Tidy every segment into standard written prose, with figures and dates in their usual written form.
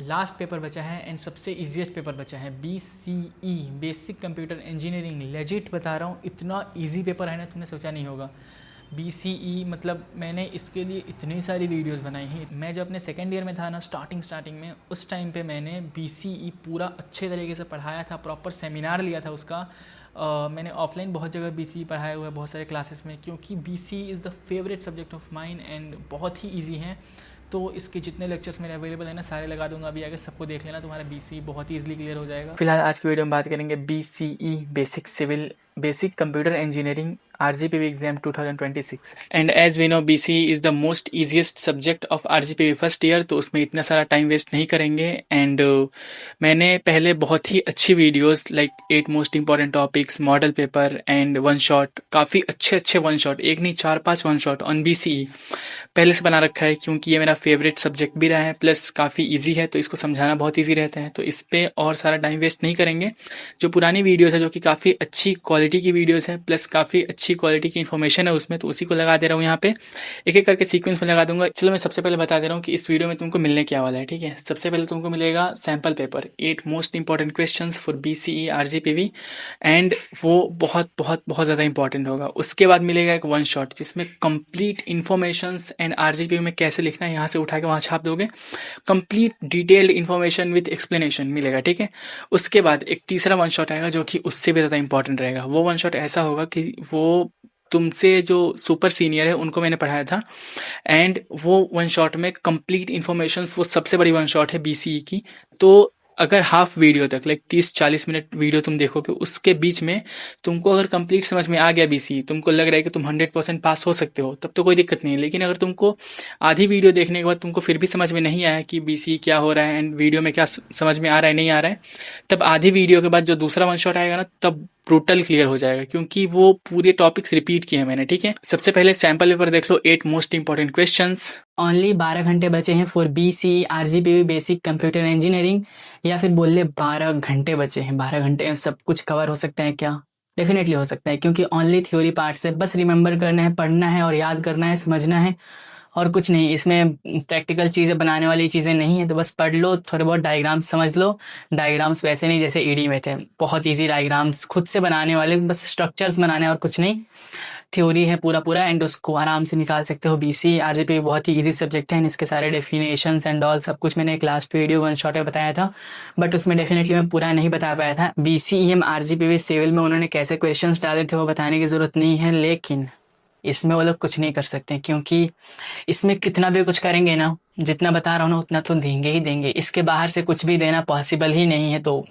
Last paper बचा है and सबसे इजीएस्ट पेपर बचा है, BCE basic computer engineering. Legit बता रहा हूँ, इतना इजी पेपर है ना, तुमने सोचा नहीं होगा। BCE मतलब मैंने इसके लिए इतनी सारी वीडियोस बनाई हैं। मैं जब अपने सेकेंड ईयर में था ना, स्टार्टिंग में, उस टाइम पे मैंने BCE पूरा अच्छे तरीके से पढ़ाया था, प्रॉपर सेमिनार लिया था उसका। मैंने ऑफलाइन बहुत जगह BCE पढ़ाया हुआ है, बहुत सारे क्लासेस में, क्योंकि BCE is the favourite subject of mine and बहुत ही ईजी है। तो इसके जितने लेक्चर्स मेरे अवेलेबल है ना, सारे लगा दूंगा अभी आगे, सबको देख लेना, तुम्हारा BCE बहुत ही ईजिली क्लियर हो जाएगा। फिलहाल आज की वीडियो में बात करेंगे BCE basic computer engineering RGPV exam 2026। And as we know BCE is the most easiest subject of RGPV first year, तो उसमें इतना सारा टाइम वेस्ट नहीं करेंगे। एंड मैंने पहले बहुत ही अच्छी videos like 8 most important topics, model paper and one shot, काफ़ी अच्छे वन शॉट, एक नहीं 4-5 वन शॉट ऑन BCE पहले से बना रखा है, क्योंकि ये मेरा फेवरेट सब्जेक्ट भी रहा है, प्लस काफ़ी इजी है, तो इसको समझाना बहुत इजी रहता है। तो इस पे और सारा टाइम वेस्ट नहीं करेंगे। जो पुरानी वीडियोस है, जो कि काफ़ी अच्छी क्वालिटी की वीडियोस है, प्लस काफ़ी अच्छी क्वालिटी की इन्फॉर्मेशन है उसमें, तो उसी को लगा दे रहा हूँ यहाँ पे, एक एक करके सीक्वेंस में लगा दूंगा। चलो मैं सबसे पहले बता दे रहा हूँ कि इस वीडियो में तुमको मिलने क्या वाला है, ठीक है। सबसे पहले तुमको मिलेगा sample paper, 8 most important question for BCE RGPV, and वो बहुत बहुत बहुत ज़्यादा इंपॉर्टेंट होगा। उसके बाद मिलेगा एक वन शॉट, जिसमें कंप्लीट इन्फॉर्मेशन एंड RGPV में कैसे लिखना है, यहाँ से उठा के वहाँ छाप दोगे, complete detailed information with explanation मिलेगा, ठीक है। उसके बाद एक तीसरा वन शॉट आएगा, जो कि उससे भी ज़्यादा इंपॉर्टेंट रहेगा। वो वन शॉट ऐसा होगा कि वो तुमसे जो सुपर सीनियर है उनको मैंने पढ़ाया था, एंड वो वन शॉट में कंप्लीट इन्फॉर्मेशन, वो सबसे बड़ी वन शॉट है BCE की। तो अगर हाफ वीडियो तक लाइक 30-40 मिनट वीडियो तुम देखोगे, उसके बीच में तुमको अगर कंप्लीट समझ में आ गया BCE, तुमको लग रहा है कि तुम 100% पास हो सकते हो, तब तो कोई दिक्कत नहीं है। लेकिन अगर तुमको आधी वीडियो देखने के बाद तुमको फिर भी समझ में नहीं आया कि BCE क्या हो रहा है एंड वीडियो में क्या समझ में आ रहा है नहीं आ रहा है, तब आधी वीडियो के बाद जो दूसरा वन शॉट आएगा ना, तब टोटल क्लियर हो जाएगा, क्योंकि वो पूरे टॉपिक्स रिपीट किए हैं मैंने, ठीक है। सबसे पहले सैंपल पेपर देख लो, 8 मोस्ट इंपॉर्टेंट क्वेश्चंस। ओनली 12 घंटे बचे हैं for BCE RGPV basic computer engineering, या फिर बोल ले 12 घंटे बचे हैं। 12 घंटे में सब कुछ कवर हो सकता है क्या? डेफिनेटली हो सकता है, क्योंकि ओनली थ्योरी पार्ट से बस रिमेंबर करना है, पढ़ना है और याद करना है, समझना है, और कुछ नहीं। इसमें प्रैक्टिकल चीज़ें बनाने वाली चीज़ें नहीं है, तो बस पढ़ लो, थोड़े बहुत डायग्राम्स समझ लो। डायग्राम्स वैसे नहीं जैसे ED में थे, बहुत इजी डायग्राम्स खुद से बनाने वाले, बस स्ट्रक्चर्स बनाने और कुछ नहीं। थ्योरी है पूरा पूरा, एंड उसको आराम से निकाल सकते हो। BCE RGPV बहुत ही इजी सब्जेक्ट है, एंड इसके सारे डेफिनेशंस एंड ऑल सब कुछ मैंने एक लास्ट वीडियो वन शॉट में बताया था, बट उसमें डेफिनेटली मैं पूरा नहीं बता पाया था। BCE RGPV सिविल में उन्होंने कैसे क्वेश्चंस डाले थे वो बताने की ज़रूरत नहीं है, लेकिन इसमें वो लोग कुछ नहीं कर सकते, क्योंकि इसमें कितना भी कुछ करेंगे ना, जितना बता रहा हूँ ना उतना तो देंगे ही देंगे। इसके बाहर से कुछ भी देना पॉसिबल ही नहीं है, तो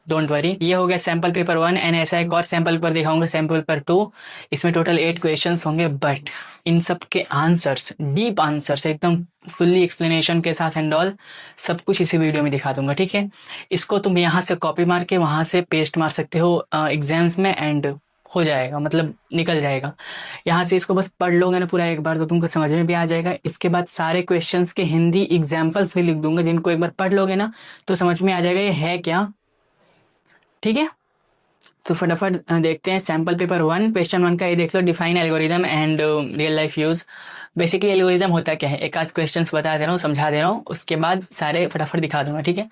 डोंट वरी। ये हो गया सैम्पल पेपर 1, एंड ऐसा एक और सैम्पल पेपर दिखाऊंगा, सैम्पल पेपर 2। इसमें टोटल 8 क्वेश्चंस होंगे, बट इन सब के आंसर्स, डीप आंसर्स, एकदम फुल्ली एक्सप्लेनेशन के साथ एंड ऑल, सब कुछ इसी वीडियो में दिखा दूंगा, ठीक है। इसको तुम यहाँ से कॉपी मार के वहाँ से पेस्ट मार सकते हो एग्जाम्स में, एंड हो जाएगा, मतलब निकल जाएगा। यहाँ से इसको बस पढ़ लोगे ना पूरा एक बार, तो तुमको समझ में भी आ जाएगा। इसके बाद सारे क्वेश्चंस के हिंदी एग्जाम्पल्स भी लिख दूंगा, जिनको एक बार पढ़ लोगे ना तो समझ में आ जाएगा ये है क्या, ठीक है। तो फटाफट देखते हैं सैम्पल पेपर 1, क्वेश्चन 1 का ये देख लो, define algorithm and real life use. Basically algorithm होता क्या है, एक आध क्वेश्चंस बता दे रहा हूँ, समझा दे रहा हूँ, उसके बाद सारे फटाफट दिखा दूंगा, ठीक है।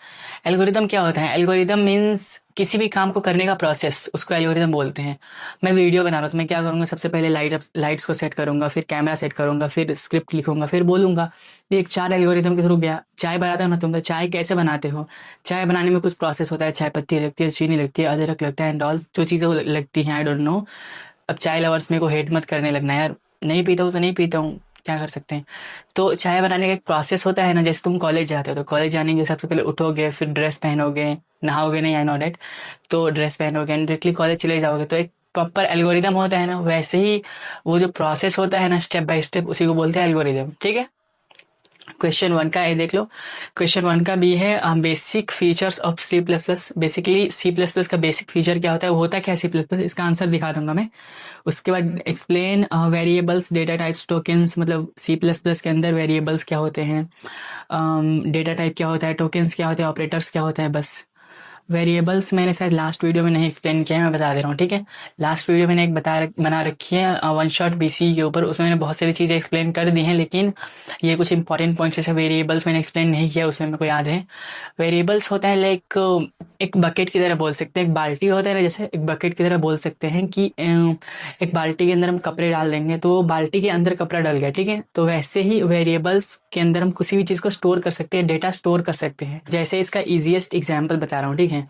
एल्गोरिदम क्या होता है? एल्गोरिदम मीन्स किसी भी काम को करने का प्रोसेस, उसको एल्गोरिदम बोलते हैं। मैं वीडियो बना रहा हूँ तो मैं क्या करूँगा, सबसे पहले लाइट्स को सेट करूँगा, फिर कैमरा सेट करूँगा, फिर स्क्रिप्ट लिखूंगा, फिर बोलूँगा। ये एक 4 एल्गोरिदम के थ्रू गया। चाय बनाते हो ना तुम, तो चाय कैसे बनाते हो? चाय बनाने में कुछ प्रोसेस होता है, चाय पत्ती लगती है, चीनी लगती है, अदरक लगता है एंड ऑल जो चीज़ें वो लगती हैं, आई डोंट नो। अब चाय लवर्स मेरे को हेट मत करने लगना यार, नहीं पीता हूँ तो नहीं पीता हूँ, क्या कर सकते हैं। तो चाय बनाने का एक प्रोसेस होता है ना, जैसे तुम कॉलेज जाते हो तो कॉलेज जाने के सबसे पहले उठोगे, फिर ड्रेस पहनोगे, नहाओगे नहीं, आई नो डेट, तो ड्रेस पहनोगे एंड डायरेक्टली कॉलेज चले जाओगे, तो एक प्रॉपर एल्गोरिदम होता है ना, वैसे ही वो जो प्रोसेस होता है ना स्टेप बाय स्टेप, उसी को बोलते हैं एल्गोरिदम, ठीक है। क्वेश्चन 1 का ये देख लो, क्वेश्चन 1 का भी है basic features of C++। Basically C++ का बेसिक फीचर क्या होता है, वो होता क्या है C++, इसका आंसर दिखा दूंगा मैं। उसके बाद explain variables, data types, tokens, मतलब C++ के अंदर वेरिएबल्स क्या होते हैं, डेटा टाइप क्या होता है, टोकन्स क्या होते हैं, ऑपरेटर्स क्या होता है, बस वेरिएबल्स मैंने शायद लास्ट वीडियो में नहीं एक्सप्लेन किया है, मैं बता दे रहा हूँ, ठीक है। लास्ट वीडियो मैंने एक बना रखी है वन शॉट बीसी के ऊपर, उसमें मैंने बहुत सारी चीज़ें एक्सप्लेन कर दी हैं, लेकिन ये कुछ इंपॉर्टेंट पॉइंट्स जैसे वेरिएबल्स मैंने एक्सप्लेन नहीं किया, उसमें मेरे को याद है। वेरिएबल्स होता है लाइक एक बकेट की तरह बोल सकते हैं, एक बाल्टी होता है ना, जैसे एक बकेट की तरह बोल सकते हैं कि एक बाल्टी के अंदर हम कपड़े डाल देंगे तो वो बाल्टी के अंदर कपड़ा डल गया, ठीक है। तो वैसे ही वेरिएबल्स के अंदर हम किसी भी चीज़ को स्टोर कर सकते हैं, डेटा स्टोर कर सकते हैं। जैसे इसका ईजिएस्ट एग्जाम्पल बता रहा हूँ, ठीक है।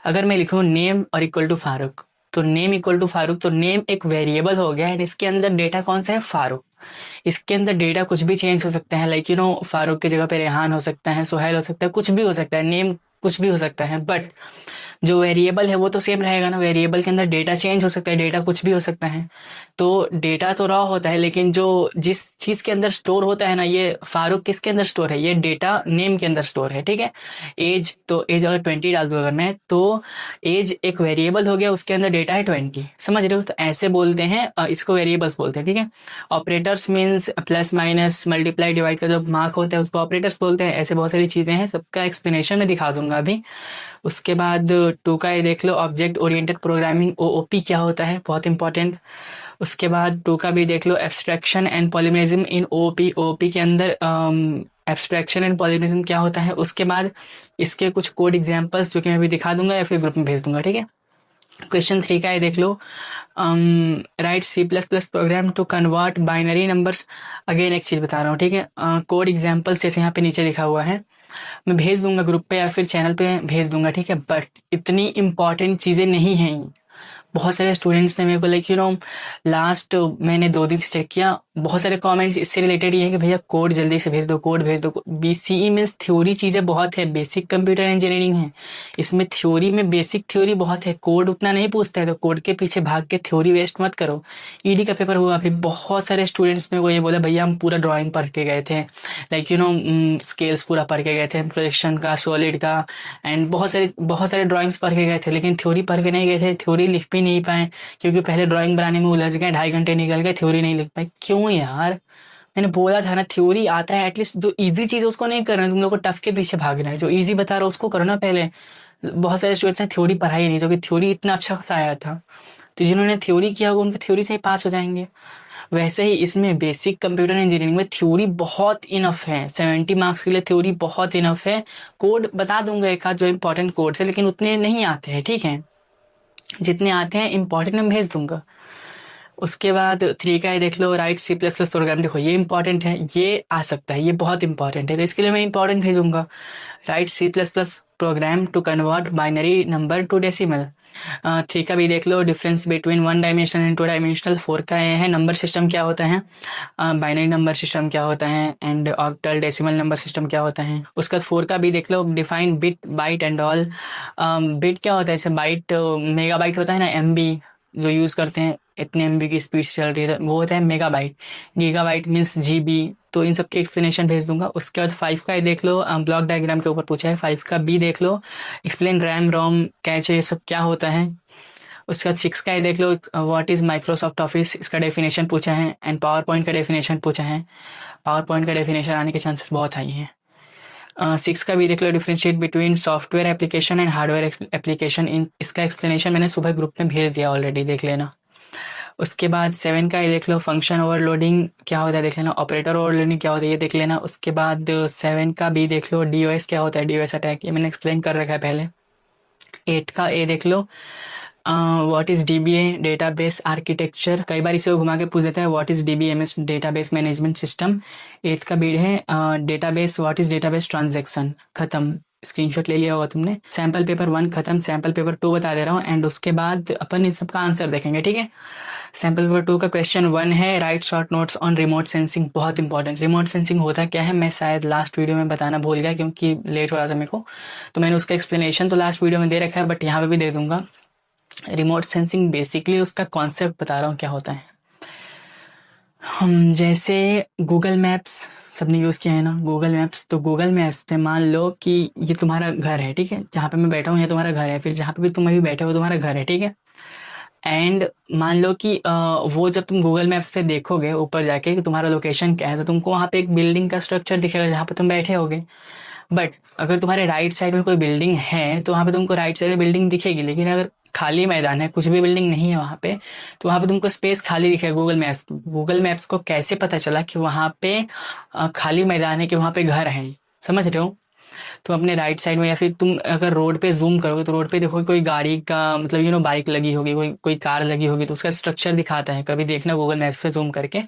अगर मैं लिखूँ नेम और इक्वल टू फारूक, तो नेम इक्वल टू फारूक, तो नेम एक वेरिएबल हो गया एंड इसके अंदर डेटा कौन सा है, फारूक। इसके अंदर डेटा कुछ भी चेंज हो सकता है, लाइक फारूक की जगह पे रेहान हो सकता है, सुहेल हो सकता है, कुछ भी हो सकता है, नेम कुछ भी हो सकता है, बट जो वेरिएबल है वो तो सेम रहेगा ना। वेरिएबल के अंदर डेटा चेंज हो सकता है, डेटा कुछ भी हो सकता है। तो डेटा तो रॉ होता है, लेकिन जो जिस चीज़ के अंदर स्टोर होता है ना, ये फारूक किसके अंदर स्टोर है, ये डेटा नेम के अंदर स्टोर है, ठीक है। एज, तो एज अगर 20 डाल दूँ अगर मैं, तो एज एक वेरिएबल हो गया, उसके अंदर डेटा है 20, समझ रहे हो। तो ऐसे बोलते हैं, इसको वेरिएबल्स बोलते हैं, ठीक है। Operators means plus minus multiply divide का जो मार्क होता है उसको ऑपरेटर्स बोलते हैं। ऐसे बहुत सारी चीज़ें हैं, सबका एक्सप्लेनेशन मैं दिखा दूंगा अभी। उसके बाद 2 का ये देख लो, ऑब्जेक्ट ओरिएंटेड प्रोग्रामिंग, ओओपी क्या होता है, बहुत इंपॉर्टेंट। उसके बाद 2 का भी देख लो, abstraction and polymorphism in OOP, OOP के अंदर एब्स्ट्रैक्शन एंड पॉलीमरिज्म क्या होता है। उसके बाद इसके कुछ कोड एग्जांपल्स जो कि मैं अभी दिखा दूंगा या फिर ग्रुप में भेज दूंगा, ठीक है। क्वेश्चन 3 का ये देख लो, write C++ program to convert binary numbers. Again एक चीज़ बता रहा हूँ, ठीक है। कोड एग्जांपल्स जैसे यहाँ पे नीचे लिखा हुआ है, मैं भेज दूंगा ग्रुप पे या फिर चैनल पे भेज दूंगा, ठीक है। बट इतनी इंपॉर्टेंट चीज़ें नहीं हैं। बहुत सारे स्टूडेंट्स ने मेरे को लाइक लास्ट मैंने 2 दिन से चेक किया, बहुत सारे कमेंट्स इससे रिलेटेड ये है कि भैया कोड जल्दी से भेज दो, कोड भेज दो। बीसीई मीन्स थ्योरी चीज़ें बहुत है, बेसिक कंप्यूटर इंजीनियरिंग है, इसमें थ्योरी में बेसिक थ्योरी बहुत है, कोड उतना नहीं पूछता है, तो कोड के पीछे भाग के थ्योरी वेस्ट मत करो। ईडी का पेपर हुआ, फिर बहुत सारे स्टूडेंट्स ने मेरे को ये बोला भैया हम पूरा ड्राइंग पढ़ के गए थे, लाइक स्केल्स पूरा पढ़ के गए थे, प्रोजेक्शन का, सॉलिड का, एंड बहुत सारे ड्राइंग्स पढ़ के गए थे, लेकिन थ्योरी पढ़ के नहीं गए थे, थ्योरी लिख भी नहीं पाए, क्योंकि पहले ड्राइंग बनाने में उलझ गए, 2.5 घंटे निकल गए, थ्योरी नहीं लिख पाए। क्यों यार, मैंने बोला था ना, थ्योरी आता है, एटलीस्ट जो इजी चीज है उसको नहीं करना, तुम लोग को टफ के पीछे भागना है, जो इजी बता रहा हो उसको करना पहले। बहुत सारे स्टूडेंट्स ने थ्योरी पढ़ाई नहीं, जो कि थ्योरी इतना अच्छा सा आया था, तो जिन्होंने थ्योरी किया होगा उनके थ्योरी से ही पास हो जाएंगे। वैसे ही इसमें बेसिक कंप्यूटर इंजीनियरिंग में थ्योरी बहुत इनफ है, 70 मार्क्स के लिए थ्योरी बहुत इनफ है। कोड बता दूंगा एक आध जो इंपॉर्टेंट कोड्स है, लेकिन उतने नहीं आते हैं, ठीक है। जितने आते हैं इंपॉर्टेंट मैं भेज दूंगा। उसके बाद 3 का ये देख लो, राइट C++ प्रोग्राम, देखो ये इंपॉर्टेंट है, ये आ सकता है, ये बहुत इंपॉर्टेंट है, तो इसके लिए मैं इंपॉर्टेंट भेजूंगा। Write C++ program to convert binary number to decimal. 3 का भी देख लो, difference between 1 dimensional and 2 dimensional. 4 का ये है नंबर सिस्टम क्या होता है, बाइनरी नंबर सिस्टम क्या होता है, and octal decimal number system क्या होता है। उसका 4 का भी देख लो, define bit byte and all. Bit क्या होता है, जैसे बाइट मेगाबाइट होता है ना, MB जो यूज़ करते हैं, इतने MB की स्पीड से चल रही है, वो होता है मेगाबाइट। Gigabyte means GB। तो इन सब की एक्सप्लेनेशन भेज दूंगा। उसके बाद 5 का ये देख लो, ब्लॉक डायग्राम के ऊपर पूछा है। 5 का B देख लो, एक्सप्लेन रैम रोम कैचे ये सब क्या होता है। उसके बाद 6 का ये देख लो, व्हाट इज़ माइक्रोसॉफ्ट ऑफिस, इसका डेफिनेशन पूछा है, एंड पावर पॉइंट का डेफिनेशन पूछा है। पावर पॉइंट का डेफिनेशन आने के चांसेस बहुत हाई हैं। 6 का भी देख लो, differentiate between software application and hardware application. इन इसका एक्सप्लेनेशन मैंने सुबह ग्रुप में भेज दिया ऑलरेडी, देख लेना। उसके बाद 7 का ये देख लो, फंक्शन ओवरलोडिंग क्या होता है देख लेना, ऑपरेटर ओवरलोडिंग क्या होता है ये देख लेना। उसके बाद 7 का भी देख लो, DOS क्या होता है, DOS अटैक, ये मैंने एक्सप्लेन कर रखा है पहले। 8 का ए देख लो, what is DBA, database architecture, कई बार इसे घुमा के पूछ देता है, what is DBMS, database management system. 8 का बीड है, database, what is database transaction. खत्म, स्क्रीनशॉट ले लिया होगा तुमने। सैम्पल पेपर 1 खत्म, सैम्पल पेपर 2 बता दे रहा हूँ, एंड उसके बाद अपन इन सबका आंसर देखेंगे, ठीक है। सैम्पल पेपर 2 का क्वेश्चन 1 है, right short notes on remote sensing. बहुत इंपॉर्टेंट, रिमोट सेंसिंग होता क्या है, मैं शायद लास्ट वीडियो में बताना भूल गया क्योंकि लेट हो रहा था मेरे को, तो मैंने उसका एक्सप्लेनेशन तो लास्ट वीडियो में दे रखा है, बट यहाँ पे भी दे दूंगा। रिमोट सेंसिंग बेसिकली उसका कॉन्सेप्ट बता रहा हूँ क्या होता है। हम जैसे गूगल मैप्स सबने यूज़ किया है ना, गूगल मैप्स, तो गूगल मैप्स पे मान लो कि ये तुम्हारा घर है, ठीक है, जहाँ पे मैं बैठा हूँ ये तुम्हारा घर है, फिर जहाँ पे भी तुम अभी बैठे हो तुम्हारा घर है, ठीक है। एंड मान लो कि वो जब तुम गूगल मैप्स पे देखोगे ऊपर जाके कि तुम्हारा लोकेशन क्या है, तो तुमको वहाँ पे एक बिल्डिंग का स्ट्रक्चर दिखेगा जहाँ पे तुम बैठे होगे। बट अगर तुम्हारे राइट साइड में कोई बिल्डिंग है तो वहाँ पे तुमको राइट साइड में बिल्डिंग दिखेगी, लेकिन अगर खाली मैदान है, कुछ भी बिल्डिंग नहीं है वहाँ पे, तो वहाँ पे तुमको स्पेस खाली दिखेगा। गूगल मैप्स को कैसे पता चला कि वहाँ पे खाली मैदान है, कि वहाँ पे घर है? समझ रहे हो? तुम अपने राइट साइड में, या फिर तुम अगर रोड पे जूम करोगे तो रोड पे देखोगे कोई गाड़ी का मतलब बाइक लगी होगी, कोई कोई कार लगी होगी, तो उसका स्ट्रक्चर दिखाता है। कभी देखना गूगल मैप्स पे जूम करके,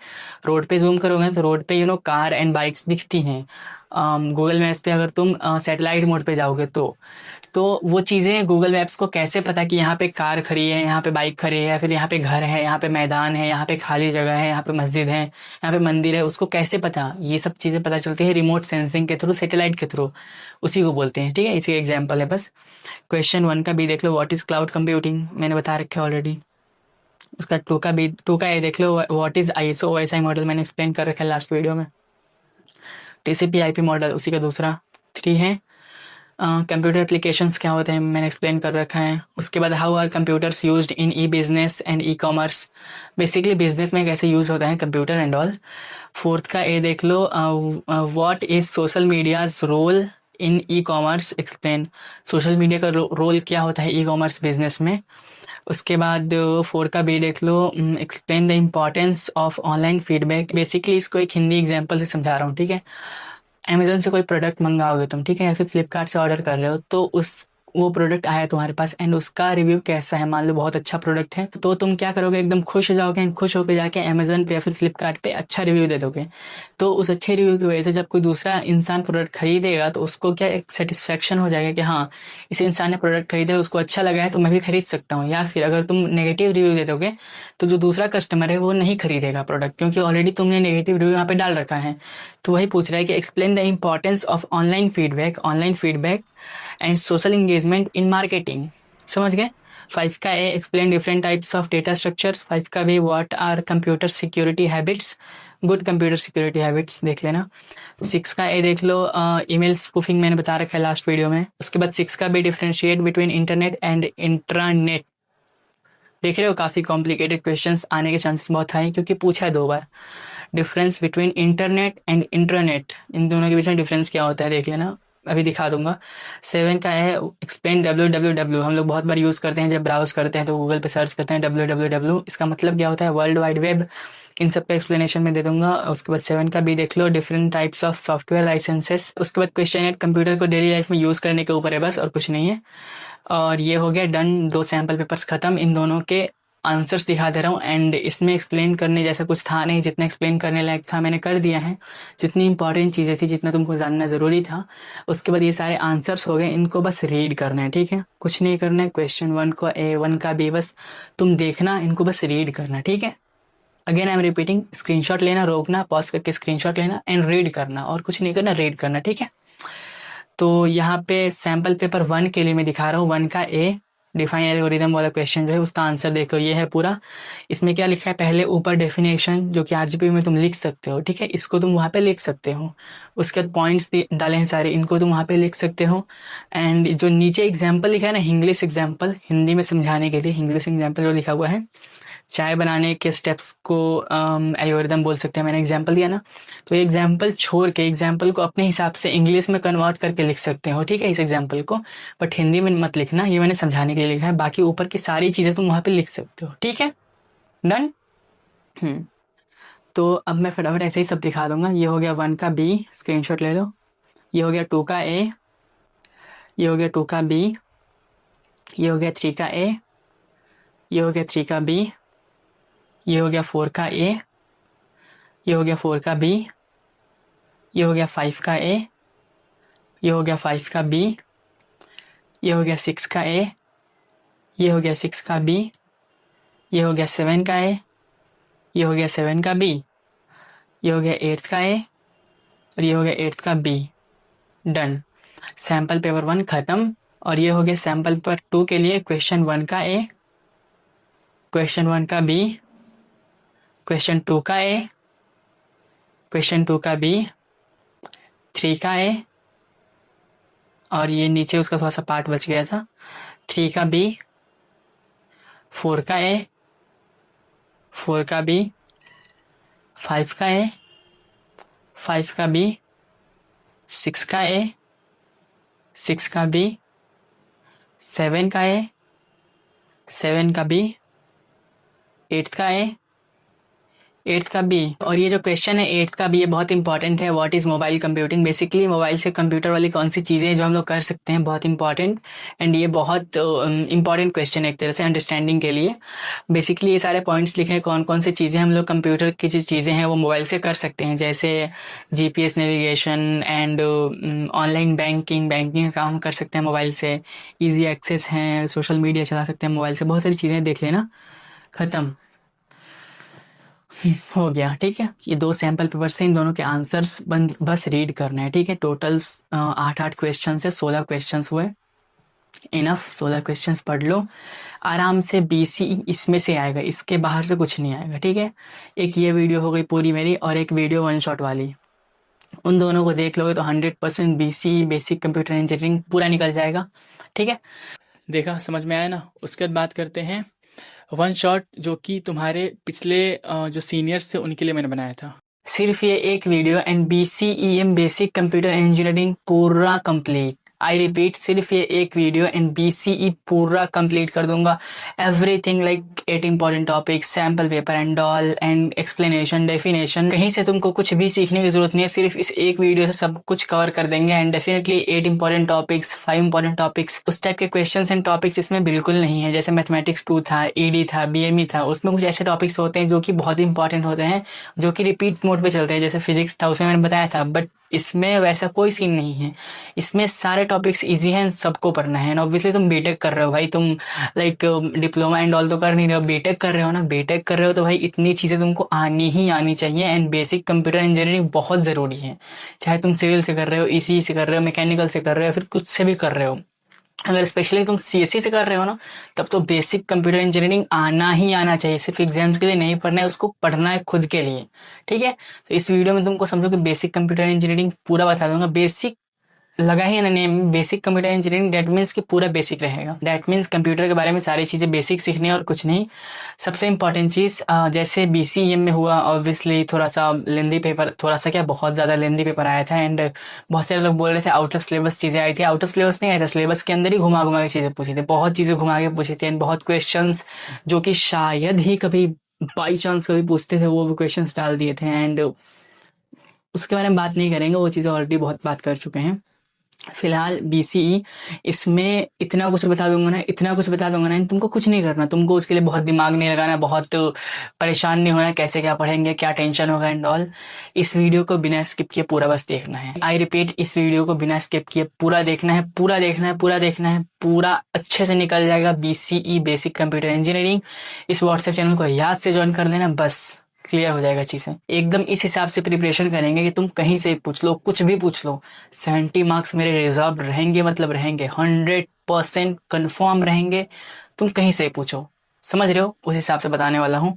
रोड पे जूम करोगे ना तो रोड पे कार एंड बाइक्स दिखती हैं। गूगल मैप्स पे अगर तुम सैटेलाइट मोड पे जाओगे तो वो चीज़ें गूगल मैप्स को कैसे पता कि यहाँ पे कार खड़ी है, यहाँ पे बाइक खड़ी है, या फिर यहाँ पे घर है, यहाँ पे मैदान है, यहाँ पे खाली जगह है, यहाँ पे मस्जिद है, यहाँ पे मंदिर है, उसको कैसे पता? ये सब चीज़ें पता चलती है रिमोट सेंसिंग के थ्रू, सैटेलाइट के थ्रू। उसी को बोलते हैं, ठीक है? इसी एग्जाम्पल है बस। क्वेश्चन 1 का बी देख लो, व्हाट इज क्लाउड कंप्यूटिंग, मैंने बता रखा है ऑलरेडी। उसका 2 का ए देख लो, what is ISO OSI model, मैंने एक्सप्लेन कर रखा है लास्ट वीडियो में। टीसीपी आईपी मॉडल उसी का दूसरा। 3 है कंप्यूटर एप्लीकेशंस क्या होते हैं, मैंने एक्सप्लेन कर रखा है। उसके बाद how are computers used in e business and e commerce, basically business में कैसे यूज होता है कंप्यूटर एंड ऑल। 4 का ए देख लो, what is social media's role in e commerce, explain. Social media का रोल क्या होता है ई कॉमर्स बिजनेस में। उसके बाद 4 का बी देख लो, explain the importance of online feedback. Basically इसको एक हिंदी एग्जाम्पल से समझा रहा हूँ, ठीक है? अमेज़न से कोई प्रोडक्ट मंगाओगे तुम, ठीक है, या फिर फ्लिपकार्ट से ऑर्डर कर रहे हो, तो उस वो प्रोडक्ट आया तुम्हारे पास एंड उसका रिव्यू कैसा है, मान लो बहुत अच्छा प्रोडक्ट है, तो तुम क्या करोगे? एकदम खुश हो जाओगे एंड खुश होकर जाके अमेज़न पे या फिर फ्लिपकार्ट पे अच्छा रिव्यू दे दोगे। तो उस अच्छे रिव्यू की वजह से जब कोई दूसरा इंसान प्रोडक्ट खरीदेगा तो उसको क्या एक सेटिस्फेक्शन हो जाएगा कि हाँ, इस इंसान ने प्रोडक्ट खरीदा है, उसको अच्छा लगा है, तो मैं भी खरीद सकता हूँ। या फिर अगर तुम नेगेटिव रिव्यू दे दोगे तो जो दूसरा कस्टमर है वो नहीं खरीदेगा प्रोडक्ट, क्योंकि ऑलरेडी तुमने नेगेटिव रिव्यू यहाँ पे डाल रखा है। तो वही पूछ रहा है कि explain the importance of online feedback and social engagement in marketing. समझ गए? 5 का A explain different types of data structures. 5 का B what are computer security habits, good computer security habits देख लेना। 6 का ए देख लो, ईमेल स्पूफिंग मैंने बता रखा है लास्ट वीडियो में। उसके बाद 6 का B differentiate between internet and intranet. देख रहे हो काफ़ी कॉम्प्लिकेटेड क्वेश्चंस आने के चांसेस बहुत हाई, क्योंकि पूछा है 2 बार। Difference between internet and intranet, इन दोनों के बीच में डिफरेंस क्या होता है देख लेना, अभी दिखा दूंगा। 7 का है एक्सप्लेन www, हम लोग बहुत बार यूज़ करते हैं जब ब्राउज करते हैं तो गूगल पे सर्च करते हैं www, इसका मतलब क्या होता है? World wide web. इन सब का एक्सप्लेनेशन में दे दूंगा। उसके बाद 7 का भी देख लो, different types of software licenses. उसके बाद क्वेश्चन 8 कंप्यूटर को डेली लाइफ में यूज़ करने के ऊपर है बस, और कुछ नहीं है। और ये हो गया डन, 2 सैम्पल पेपर्स खत्म। इन दोनों के आंसर्स दिखा दे रहा हूँ एंड इसमें एक्सप्लेन करने जैसा कुछ था नहीं, जितना एक्सप्लेन करने लायक था मैंने कर दिया है। जितनी इंपॉर्टेंट चीज़ें थी, जितना तुमको जानना ज़रूरी था, उसके बाद ये सारे आंसर्स हो गए। इनको बस रीड करना है, ठीक है? कुछ नहीं करना है। क्वेश्चन 1 को ए 1 का भी बस तुम देखना, इनको बस रीड करना, ठीक है? Again I am repeating, screenshot लेना, रोकना, पॉज करके स्क्रीनशॉट लेना एंड रीड करना, और कुछ नहीं करना, रीड करना, ठीक है? तो यहाँ पे सैम्पल पेपर 1 के लिए मैं दिखा रहा हूँ। 1 का ए डिफाइन एल्गोरिदम वाला क्वेश्चन जो है उसका आंसर देख लो, ये है पूरा। इसमें क्या लिखा है? पहले ऊपर डेफिनेशन जो कि आरजीपी में तुम लिख सकते हो, ठीक है, इसको तुम वहाँ पे लिख सकते हो। उसके बाद पॉइंट्स डाले हैं सारे, इनको तुम वहाँ पे लिख सकते हो। एंड जो नीचे एग्जाम्पल लिखा है ना, इंग्लिश एग्जाम्पल, हिंदी में समझाने के लिए इंग्लिश एग्जाम्पल जो लिखा हुआ है, चाय बनाने के स्टेप्स को एल्गोरिदम बोल सकते हैं। मैंने एग्जांपल दिया ना, तो एग्जांपल छोड़ के एग्जांपल को अपने हिसाब से इंग्लिश में कन्वर्ट करके लिख सकते हो, ठीक है, इस एग्जांपल को। बट हिंदी में मत लिखना, ये मैंने समझाने के लिए लिखा है। बाकी ऊपर की सारी चीज़ें तुम वहाँ पे लिख सकते हो, ठीक है? डन। तो अब मैं फटाफट ऐसे ही सब दिखा दूंगा। ये हो गया 1 का बी, स्क्रीनशॉट ले लो। ये हो गया 2 का ए, ये हो गया 2 का बी, ये हो गया 3 का ए, ये हो गया 3 का बी, ये हो गया 4 का ए, ये हो गया 4 का बी, ये हो गया 5 का ए, ये हो गया 5 का बी, ये हो गया 6 का ए, ये हो गया 6 का बी, ये हो गया 7 का ए, ये हो गया 7 का बी, ये हो गया 8 का ए, और ये हो गया 8 का बी। डन, सैम्पल पेपर 1 खत्म। और ये हो गया सैम्पल पेपर 2 के लिए क्वेश्चन 1 का ए, क्वेश्चन 1 का बी, क्वेश्चन 2 का ए, क्वेश्चन 2 का बी, 3 का ए, और ये नीचे उसका थोड़ा सा पार्ट बच गया था, 3 का बी, 4 का ए, 4 का बी, 5 का ए, 5 का बी, 6 का ए, 6 का बी, 7 का ए, 7 का बी, 8 का ए, 8th का बी। और ये जो क्वेश्चन है 8th का बी, ये बहुत इंपॉर्टेंट है। What is mobile computing? Basically mobile से कंप्यूटर वाली कौन सी चीज़ें हैं जो हम लोग कर सकते हैं, बहुत इंपॉर्टेंट। एंड ये बहुत इंपॉर्टेंट क्वेश्चन है एक तरह से अंडरस्टैंडिंग के लिए। बेसिकली ये सारे पॉइंट्स लिखे हैं कौन कौन सी चीज़ें हम लोग कंप्यूटर की जो चीज़ें हैं वो मोबाइल से कर सकते हैं, जैसे GPS navigation and online banking का काम कर सकते हैं मोबाइल से, ईजी एक्सेस है, सोशल मीडिया चला सकते हैं मोबाइल से, बहुत सारी चीज़ें देख लेना। ख़त्म हो गया, ठीक है। ये 2 सैम्पल पेपर से इन दोनों के आंसर्स बस रीड करना है, ठीक है। टोटल 8 क्वेश्चन से 16 क्वेश्चन हुए, इनफ। 16 क्वेश्चंस पढ़ लो आराम से। बीसी इसमें से आएगा, इसके बाहर से कुछ नहीं आएगा, ठीक है। एक ये वीडियो हो गई पूरी मेरी, और एक वीडियो 1 शॉट वाली, उन दोनों को देख लोगे तो 100% बीसी बेसिक कंप्यूटर इंजीनियरिंग पूरा निकल जाएगा, ठीक है। देखा, समझ में आया ना। उसके बाद बात करते हैं 1 शॉट, जो कि तुम्हारे पिछले जो सीनियर्स थे उनके लिए मैंने बनाया था। सिर्फ ये एक video and BCEM basic computer engineering पूरा कंप्लीट। आई रिपीट, सिर्फ ये एक वीडियो एंड BCE पूरा कंप्लीट कर दूंगा। Everything like 8 important topics, sample paper and all, and explanation, definition. कहीं से तुमको कुछ भी सीखने की जरूरत नहीं है, सिर्फ इस एक वीडियो से सब कुछ कवर कर देंगे। And definitely 8 important topics, 5 important topics, उस टाइप के क्वेश्चंस एंड टॉपिक्स इसमें बिल्कुल नहीं है। जैसे मैथमेटिक्स 2 था, ED था, BME था, उसमें कुछ ऐसे टॉपिक्स होते हैं जो कि बहुत इंपॉर्टेंट होते हैं, जो कि रिपीट मोड पे चलते हैं। जैसे फिजिक्स था, उसमें मैंने बताया था, बट इसमें वैसा कोई सीन नहीं है। इसमें सारे टॉपिक्स इजी हैं, सबको पढ़ना है। ऑब्वियसली तुम बीटेक कर रहे हो भाई, तुम लाइक डिप्लोमा एंड ऑल तो कर नहीं रहे हो, बीटेक कर रहे हो ना। बीटेक कर रहे हो तो भाई इतनी चीज़ें तुमको आनी ही आनी चाहिए। एंड बेसिक कंप्यूटर इंजीनियरिंग बहुत ज़रूरी है, चाहे तुम सिविल से कर रहे हो, ECE से कर रहे हो, मैकेनिकल से कर रहे हो, फिर कुछ से भी कर रहे हो। अगर स्पेशली तुम CSE से कर रहे हो ना, तब तो बेसिक कंप्यूटर इंजीनियरिंग आना ही आना चाहिए। सिर्फ एग्जाम्स के लिए नहीं पढ़ना है, उसको पढ़ना है खुद के लिए, ठीक है। तो इस वीडियो में तुमको समझो कि बेसिक कंप्यूटर इंजीनियरिंग पूरा बता दूंगा। बेसिक लगा ही है ना name, basic computer engineering, that means कि पूरा बेसिक रहेगा। डेट मीन्स कंप्यूटर के बारे में सारी चीज़ें बेसिक सीखनी है और कुछ नहीं। सबसे इंपॉर्टेंट चीज़, जैसे BCEM में हुआ, ऑब्वियसली थोड़ा सा लेंदी पेपर, थोड़ा सा क्या बहुत ज़्यादा लेंदी पेपर आया था। एंड बहुत सारे लोग बोल रहे थे आउट ऑफ सिलेबस चीज़ें आई थी। आउट ऑफ सिलेबस नहीं आया था, सिलेबस के अंदर ही घुमा घुमा के चीज़ें पूछी थी, बहुत चीज़ें घुमा के पूछी थी। एंड बहुत क्वेश्चन जो कि शायद ही कभी बाई चांस कभी पूछते थे, वो भी क्वेश्चन डाल दिए थे। एंड उसके बारे में बात नहीं करेंगे, वो चीज़ें ऑलरेडी बहुत बात कर चुके हैं। फिलहाल BCE, इसमें इतना कुछ बता दूंगा ना, इतना कुछ बता दूंगा ना, तुमको कुछ नहीं करना, तुमको उसके लिए बहुत दिमाग नहीं लगाना, बहुत परेशान नहीं होना कैसे क्या पढ़ेंगे, क्या टेंशन होगा एंड ऑल। इस वीडियो को बिना स्किप किए पूरा बस देखना है। आई रिपीट, इस वीडियो को बिना स्किप किए पूरा देखना है, पूरा देखना है, पूरा देखना है, पूरा अच्छे से निकल जाएगा BCE बेसिक कंप्यूटर इंजीनियरिंग। इस व्हाट्सएप चैनल को याद से ज्वाइन कर लेना, बस क्लियर हो जाएगा चीज़ें। एकदम इस हिसाब से प्रिपरेशन करेंगे कि तुम कहीं से पूछ लो, कुछ भी पूछ लो, 70 मार्क्स मेरे रिजर्व रहेंगे, मतलब रहेंगे 100% कन्फर्म रहेंगे। तुम कहीं से पूछो, समझ रहे हो, उस हिसाब से बताने वाला हूँ।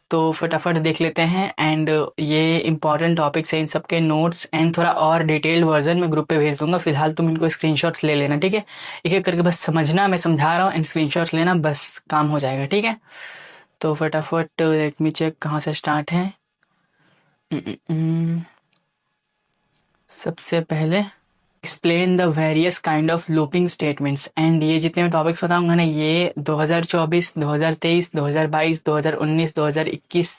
तो फटाफट देख लेते हैं। एंड ये इंपॉर्टेंट टॉपिक्स है, इन सब के नोट्स एंड थोड़ा और डिटेल्ड वर्जन मैं ग्रुप पे भेज दूंगा। फिलहाल तुम इनको स्क्रीनशॉट्स ले लेना, ठीक है। एक एक करके बस समझना, मैं समझा रहा हूँ, एंड स्क्रीनशॉट्स लेना, बस काम हो जाएगा, ठीक है। तो फटाफट लेट मी चेक कहाँ से स्टार्ट है। सबसे पहले explain the various kind of looping statements. And ये जितने मैं टॉपिक्स बताऊंगा ना, ये 2024, 2023, 2022, 2019, 2021,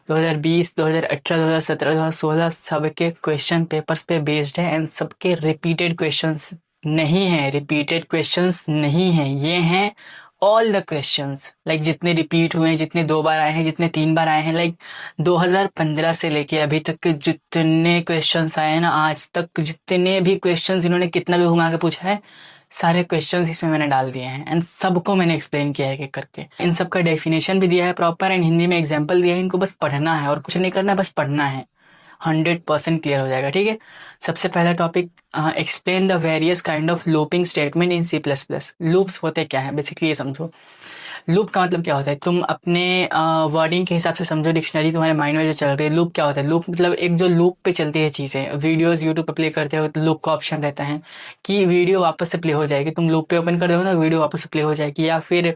2020, 2018, 2017, 2016 सबके क्वेश्चन पेपर्स पे बेस्ड है। एंड सबके रिपीटेड क्वेश्चंस नहीं है, रिपीटेड क्वेश्चंस नहीं है, ये हैं ऑल द क्वेश्चंस। लाइक जितने रिपीट हुए हैं, जितने 2 बार आए हैं, जितने 3 बार आए हैं, लाइक 2015 से लेके अभी तक के जितने क्वेश्चंस आए हैं ना, आज तक जितने भी क्वेश्चंस इन्होंने कितना भी घुमा के पूछा है, सारे क्वेश्चंस इसमें मैंने डाल दिए हैं। एंड सबको मैंने एक्सप्लेन किया है एक एक करके। इन सब का डेफिनेशन भी दिया है प्रॉपर, एंड हिंदी में एग्जाम्पल दिया है। इनको बस पढ़ना है और कुछ नहीं करना, बस पढ़ना है, 100% क्लियर हो जाएगा, ठीक है। सबसे पहला topic, explain the various kind of looping statement in C++। Loops होते क्या है, बेसिकली ये समझो। लूप का मतलब क्या होता है, तुम अपने वर्डिंग के हिसाब से समझो, डिक्शनरी तुम्हारे माइंड में जो चल रही है। लूप क्या होता है, लूप मतलब एक जो लूप पे चलती है चीज़ें। वीडियोस यूट्यूब पे प्ले करते हो तो लूप का ऑप्शन रहता है कि वीडियो वापस से प्ले हो जाएगी। तुम लूप पे ओपन कर दो ना, वीडियो वापस से प्ले हो जाएगी। या फिर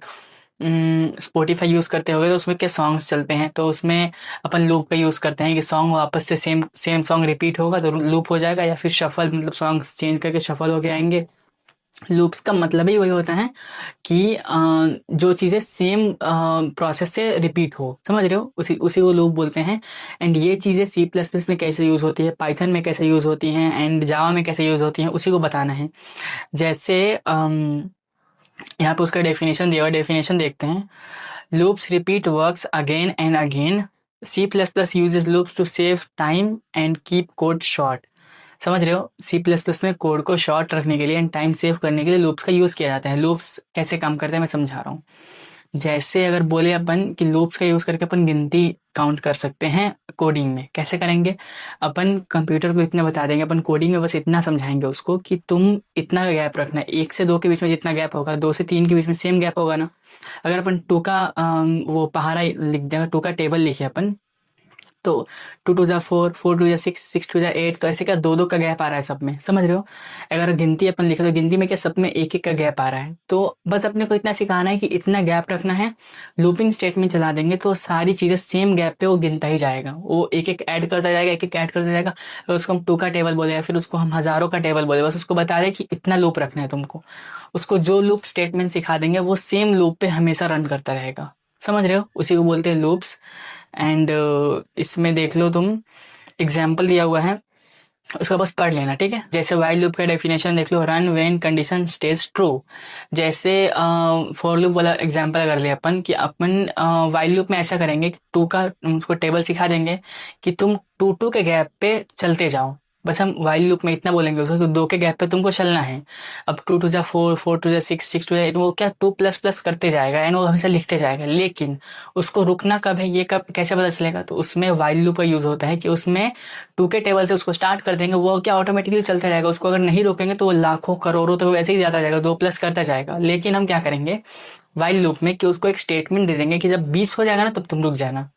स्पॉटिफाई यूज़ करते होगे तो उसमें क्या सॉन्ग्स चलते हैं, तो उसमें अपन लूप का यूज़ करते हैं कि सॉन्ग वापस से सेम सॉन्ग रिपीट होगा तो लूप हो जाएगा। या फिर शफल, मतलब सॉन्ग्स चेंज करके शफल हो के आएंगे, लूप्स का मतलब ही वही होता है कि जो चीज़ें सेम प्रोसेस से रिपीट हो, समझ रहे हो, उसी उसी को लूप बोलते हैं। एंड ये चीज़ें सी प्लस प्लस में कैसे यूज़ होती है, पाइथन में कैसे यूज़ होती हैं, एंड जावा में कैसे यूज़ होती हैं, उसी को बताना है। जैसे यहाँ पे उसका डेफिनेशन दिया हुआ, डेफिनेशन देखते हैं। Loops repeat works again and again. C plus plus uses loops to save time and keep code short. समझ रहे हो, सी प्लस प्लस में कोड को शॉर्ट रखने के लिए एंड टाइम सेव करने के लिए लूप्स का यूज़ किया जाता है। लूप्स कैसे काम करते हैं मैं समझा रहा हूँ। जैसे अगर बोले अपन कि लूप्स का यूज़ करके अपन गिनती काउंट कर सकते हैं कोडिंग में, कैसे करेंगे? अपन कंप्यूटर को इतना बता देंगे, अपन कोडिंग में बस इतना समझाएंगे उसको कि तुम इतना गैप रखना है, 1 से 2 के बीच में जितना गैप होगा, 2 से 3 के बीच में सेम गैप होगा ना। अगर अपन 2 का वो पहाड़ा लिख दें, 2 का टेबल लिखे अपन, तो 2 टू जा 4, 4 टू जा 6, 6 टू जा 8, तो ऐसे क्या 2-2 का गैप आ रहा है सब में, समझ रहे हो? अगर गिनती अपन लिखे तो गिनती में क्या सब में 1-1 का गैप आ रहा है। तो बस अपने को इतना सिखाना है कि इतना गैप रखना है। लूपिंग स्टेटमेंट चला देंगे तो सारी चीज़ें सेम गैप पे वो गिनता ही जाएगा, वो एक-एक ऐड करता जाएगा, एक-एक ऐड करता जाएगा। अगर उसको हम 2 का टेबल बोले या फिर उसको हम हज़ारों का टेबल बोले, बस उसको बता दें कि इतना लूप रखना है तुमको। उसको जो लूप स्टेटमेंट सिखा देंगे वो सेम लूप पे हमेशा रन करता रहेगा, समझ रहे हो? उसी को बोलते हैं लूप्स। एंड इसमें देख लो तुम, एग्जाम्पल दिया हुआ है, उसका बस पढ़ लेना, ठीक है? जैसे वाइल लूप का डेफिनेशन देख लो, run when condition stays true. जैसे फॉर लूप वाला एग्जांपल अगर ले अपन कि अपन वाइल लूप में ऐसा करेंगे कि 2 का उसको टेबल सिखा देंगे कि तुम 2-2 के गैप पे चलते जाओ। बस हम वाइल लूप में इतना बोलेंगे उसको कि 2 के गैप पे तुमको चलना है। अब 2 टू जा 4, 4 टू जा 6, 6 टू जा 8, वो क्या 2 प्लस प्लस करते जाएगा एंड वो हमेशा लिखते जाएगा। लेकिन उसको रुकना कब है, ये कब कैसे पता चलेगा? तो उसमें वाइल लूप का यूज होता है कि उसमें 2 के टेबल से उसको स्टार्ट कर देंगे, वो क्या ऑटोमेटिकली चलता जाएगा। उसको अगर नहीं रोकेंगे तो वो लाखों करोड़ों तो वैसे ही जाता जाएगा, 2 प्लस करता जाएगा। लेकिन हम क्या करेंगे वाइल लूप में कि उसको एक स्टेटमेंट दे देंगे कि जब 20 हो जाएगा ना तब तुम रुक जाना,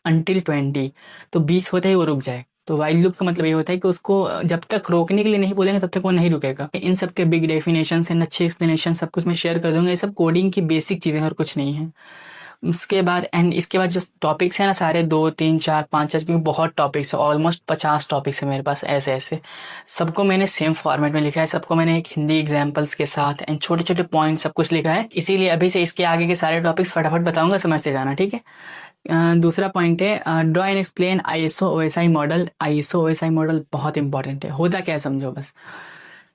अंटिल 20, तो 20 होते ही वो रुक जाए। तो वाइल लूप का मतलब ये होता है कि उसको जब तक रोकने के लिए नहीं बोलेंगे तब तक वो नहीं रुकेगा। इन सब के बिग डेफिनेशन एंड अच्छे एक्सप्लेनेशन सब कुछ मैं शेयर कर दूंगा। ये सब कोडिंग की बेसिक चीज़ें और कुछ नहीं है। उसके बाद एंड इसके बाद जो टॉपिक्स हैं ना सारे 2, 3, 4, 5, 6, क्योंकि बहुत टॉपिक्स है, ऑलमोस्ट 50 टॉपिक्स है मेरे पास ऐसे ऐसे। सबको मैंने सेम फॉर्मेट में लिखा है, सबको मैंने एक हिंदी एग्जाम्पल्स के साथ एंड छोटे छोटे पॉइंट सब कुछ लिखा है। इसीलिए अभी से इसके आगे के सारे टॉपिक्स फटाफट बताऊंगा, समझते जाना, ठीक है? दूसरा पॉइंट है draw and explain ISO OSI model. ISO OSI model बहुत इंपॉर्टेंट है। होता क्या है समझो बस,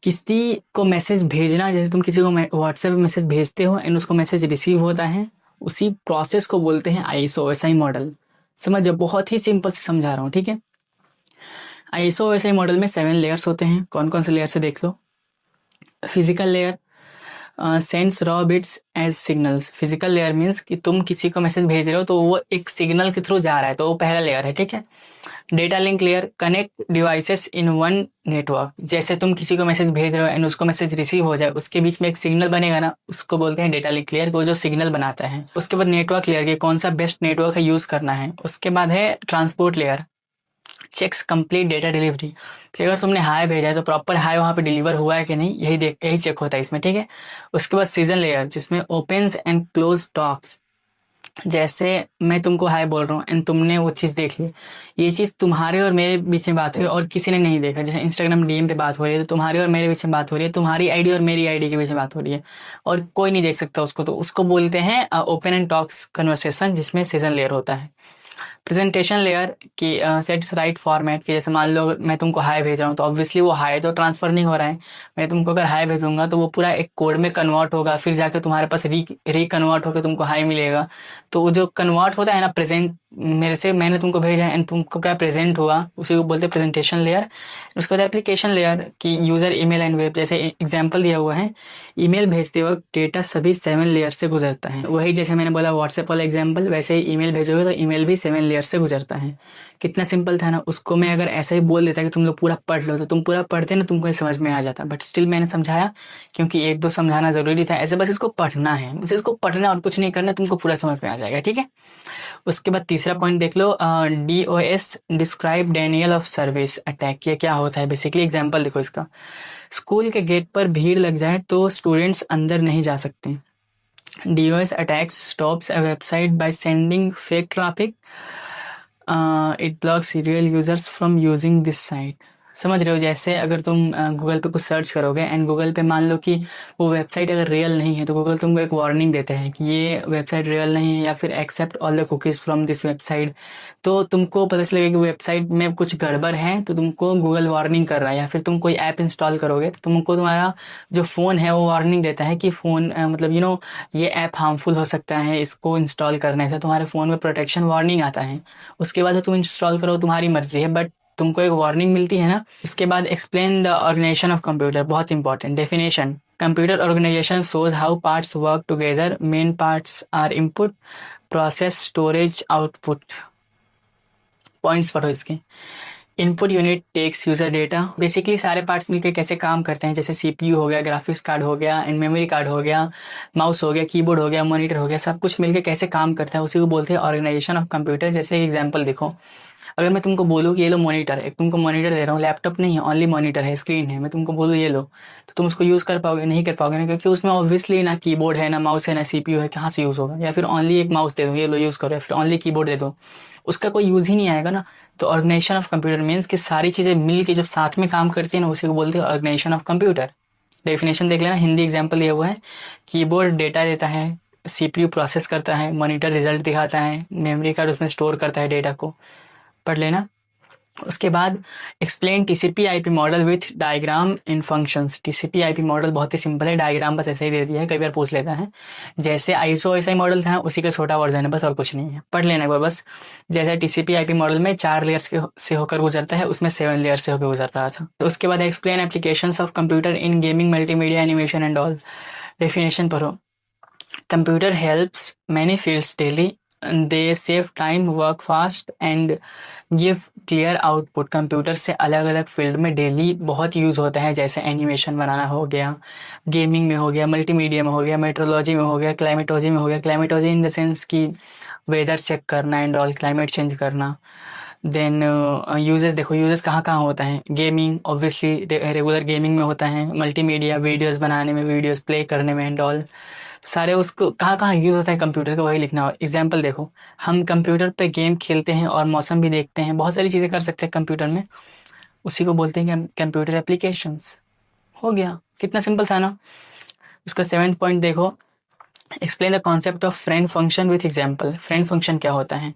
किसी को मैसेज भेजना, जैसे तुम किसी को व्हाट्सएप पे मैसेज भेजते हो एंड उसको मैसेज रिसीव होता है, उसी प्रोसेस को बोलते हैं आईएसओ ओएसआई मॉडल। समझो, बहुत ही सिंपल से समझा रहा हूँ, ठीक है? आईएसओ ओएसआई मॉडल में 7 लेयर्स होते हैं। कौन कौन से लेयर से देख लो। Physical layer sends raw bits as signals. Physical layer means कि तुम किसी को मैसेज भेज रहे हो तो वो एक सिग्नल के थ्रू जा रहा है, तो वो पहला लेयर है, ठीक है? Data link layer connect devices in one network. जैसे तुम किसी को मैसेज भेज रहे हो एंड उसको मैसेज रिसीव हो जाए, उसके बीच में एक सिग्नल बनेगा ना, उसको बोलते हैं डेटा लिंक लेयर, वो जो सिग्नल बनाता है। उसके बाद नेटवर्क लेयर के कौन सा बेस्ट नेटवर्क है यूज करना है। उसके बाद है transport layer, checks complete data delivery, कि अगर तुमने हाई भेजा है तो प्रॉपर हाई वहाँ पे डिलीवर हुआ है कि नहीं, यही चेक होता है इसमें, ठीक है? उसके बाद सीजन लेयर जिसमें ओपन्स एंड क्लोज टॉक्स। जैसे मैं तुमको हाय बोल रहा हूँ एंड तुमने वो चीज़ देख ली, ये चीज़ तुम्हारे और मेरे बीच में बात हुई और किसी ने नहीं देखा। जैसे इंस्टाग्राम डीएम पे बात हो रही है तो तुम्हारे और मेरे बीच में बात हो रही है, तुम्हारी आईडी और मेरी आईडी के बीच में बात हो रही है और कोई नहीं देख सकता उसको, तो उसको बोलते हैं ओपन एंड टॉक्स कन्वर्सेशन, जिसमें सीजन लेयर होता है। प्रेजेंटेशन लेयर की सेट्स राइट फॉर्मेट, कि जैसे मान लो मैं तुमको हाई भेज रहा हूँ तो ऑब्वियसली वो हाई तो ट्रांसफर नहीं हो रहा है। मैं तुमको अगर हाई भेजूंगा तो वो पूरा एक कोड में कन्वर्ट होगा, फिर जाके तुम्हारे पास रिकन्वर्ट होकर तुमको हाई मिलेगा। तो वो जो कन्वर्ट होता है ना, प्रेजेंट मेरे से मैंने तुमको भेजा है एंड तुमको क्या प्रेजेंट हुआ, उसी को बोलते हैं प्रेजेंटेशन लेयर। उसके बाद एप्लीकेशन लेयर की यूजर ईमेल एंड वेब, जैसे एग्जांपल दिया हुआ है, ईमेल भेजते वक्त डेटा सभी 7 लेयर से गुजरता है। वही जैसे मैंने बोला व्हाट्सएप वाला एग्जांपल, वैसे ही ईमेल भेजोगे तो ईमेल भी 7 लेयर से गुजरता है। कितना सिंपल था ना। उसको मैं अगर ऐसा ही बोल देता कि तुम लोग पूरा पढ़ लो तो तुम पूरा पढ़ते ना, तुमको ये समझ में आ जाता, बट स्टिल मैंने समझाया क्योंकि 1-2 समझाना जरूरी था। ऐसे बस इसको पढ़ना है, बस इसको पढ़ना और कुछ नहीं करना, तुमको पूरा समझ में आ जाएगा, ठीक है? उसके बाद तीसरा पॉइंट देख लो, DOS describe Daniel of service attack. ये क्या होता है बेसिकली, एग्जांपल देखो इसका। स्कूल के गेट पर भीड़ लग जाए तो स्टूडेंट्स अंदर नहीं जा सकते। DOS attacks stops a website by sending fake traffic. It blocks real users from using this site. समझ रहे हो? जैसे अगर तुम गूगल पे कुछ सर्च करोगे एंड गूगल पे मान लो कि वो वेबसाइट अगर रियल नहीं है, तो गूगल तुमको एक वार्निंग देता है कि ये वेबसाइट रियल नहीं है, या फिर accept all the cookies from this website. तो तुमको पता चलेगा कि वेबसाइट में कुछ गड़बड़ है, तो तुमको गूगल वार्निंग कर रहा है। या फिर तुम कोई ऐप इंस्टॉल करोगे तो तुमको तुम्हारा जो फ़ोन है वो वार्निंग देता है कि फ़ोन मतलब ये ऐप हार्मफुल हो सकता है, इसको इंस्टॉल करने से तुम्हारे फ़ोन में प्रोटेक्शन वार्निंग आता है। उसके बाद जो तुम इंस्टॉल करो तुम्हारी मर्जी है, बट तुमको एक वार्निंग मिलती है ना। उसके बाद explain the organisation of computer, बहुत important definition. Computer organisation shows how parts work together. Main parts are input, process, storage, output. Points पढ़ो इसके। Input unit takes user data, basically सारे पार्ट्स मिलकर कैसे काम करते हैं, जैसे सीपीयू हो गया, ग्राफिक्स कार्ड हो गया एंड मेमोरी कार्ड हो गया, माउस हो गया, कीबोर्ड हो गया, मॉनिटर हो गया, सब कुछ मिलकर कैसे काम करता है उसी को बोलते हैं ऑर्गेनाइजेशन ऑफ कंप्यूटर। जैसे एग्जांपल देखो, अगर मैं तुमको बोलूँ कि ये लो मॉनिटर है, तुमको मॉनिटर दे रहा हूँ, लैपटॉप नहीं है, ओनली मॉनिटर है, स्क्रीन है, मैं तुमको बोलूँ ये लो, तो तुम उसको यूज़ कर पाओगे? नहीं कर पाओगे ना, क्योंकि उसमें ऑब्वियसली ना कीबोर्ड है, ना माउस है, ना सीपीयू है, कहाँ से यूज़ होगा? या फिर ओनली एक माउस दे दो, ये लो यूज़ करो, या फिर ओनली कीबोर्ड दे दो, उसका कोई यूज़ ही नहीं आएगा ना। तो ऑर्गेनाइजेशन ऑफ कंप्यूटर मीन्स कि सारी चीज़ें मिल के जब साथ में काम करती है ना, उसी को बोलते हैं ऑर्गेनाइजेशन ऑफ कंप्यूटर। डेफिनेशन देख लेना, हिंदी एग्जाम्पल ये हुआ है, कीबोर्ड डेटा देता है, सीपीयू प्रोसेस करता है, मॉनिटर रिजल्ट दिखाता है, मेमोरी कार्ड उसमें स्टोर करता है डेटा को। पढ़ लेना। उसके बाद explain TCP IP model with diagram in functions. TCP IP model बहुत ही सिंपल है, डायग्राम बस ऐसे ही दे दिया है, कई बार पूछ लेता है। जैसे आईएसओ ऐसा ही मॉडल था, उसी का छोटा वर्जन है बस, और कुछ नहीं है। पढ़ लेना एक बार बस। जैसे टीसीपी आईपी मॉडल में 4 लेयर्स से होकर गुजरता है, उसमें 7 लेयर से होकर गुजर रहा था। तो उसके बाद explain applications of computer in gaming, multimedia, animation and all. Definition पढ़ो। Computer helps many fields daily. They save time, work fast and give clear output. Computer से अलग अलग फील्ड में डेली बहुत यूज़ होता है, जैसे एनिमेशन बनाना हो गया, गेमिंग में हो गया, मल्टीमीडिया में हो गया, मेट्रोलॉजी में हो गया, क्लाइमेटोलॉजी में हो गया। क्लाइमेटोलॉजी इन द सेंस कि वेदर चेक करना एंड ऑल, क्लाइमेट चेंज करना। देन यूजेस देखो, यूजेस कहाँ कहाँ होता है? गेमिंग ऑब्वियसली रेगुलर गेमिंग में होता है, मल्टीमीडिया वीडियोस बनाने में, वीडियोस प्ले करने में एंड ऑल। सारे उसको कहाँ कहाँ यूज़ होता है कंप्यूटर का, वही लिखना हो। एग्जाम्पल देखो, हम कंप्यूटर पे गेम खेलते हैं और मौसम भी देखते हैं, बहुत सारी चीज़ें कर सकते हैं कंप्यूटर में, उसी को बोलते हैं कि कंप्यूटर एप्लीकेशंस। हो गया, कितना सिंपल था ना। उसका 7th पॉइंट देखो, explain the concept of friend function with example. Friend function क्या होता है?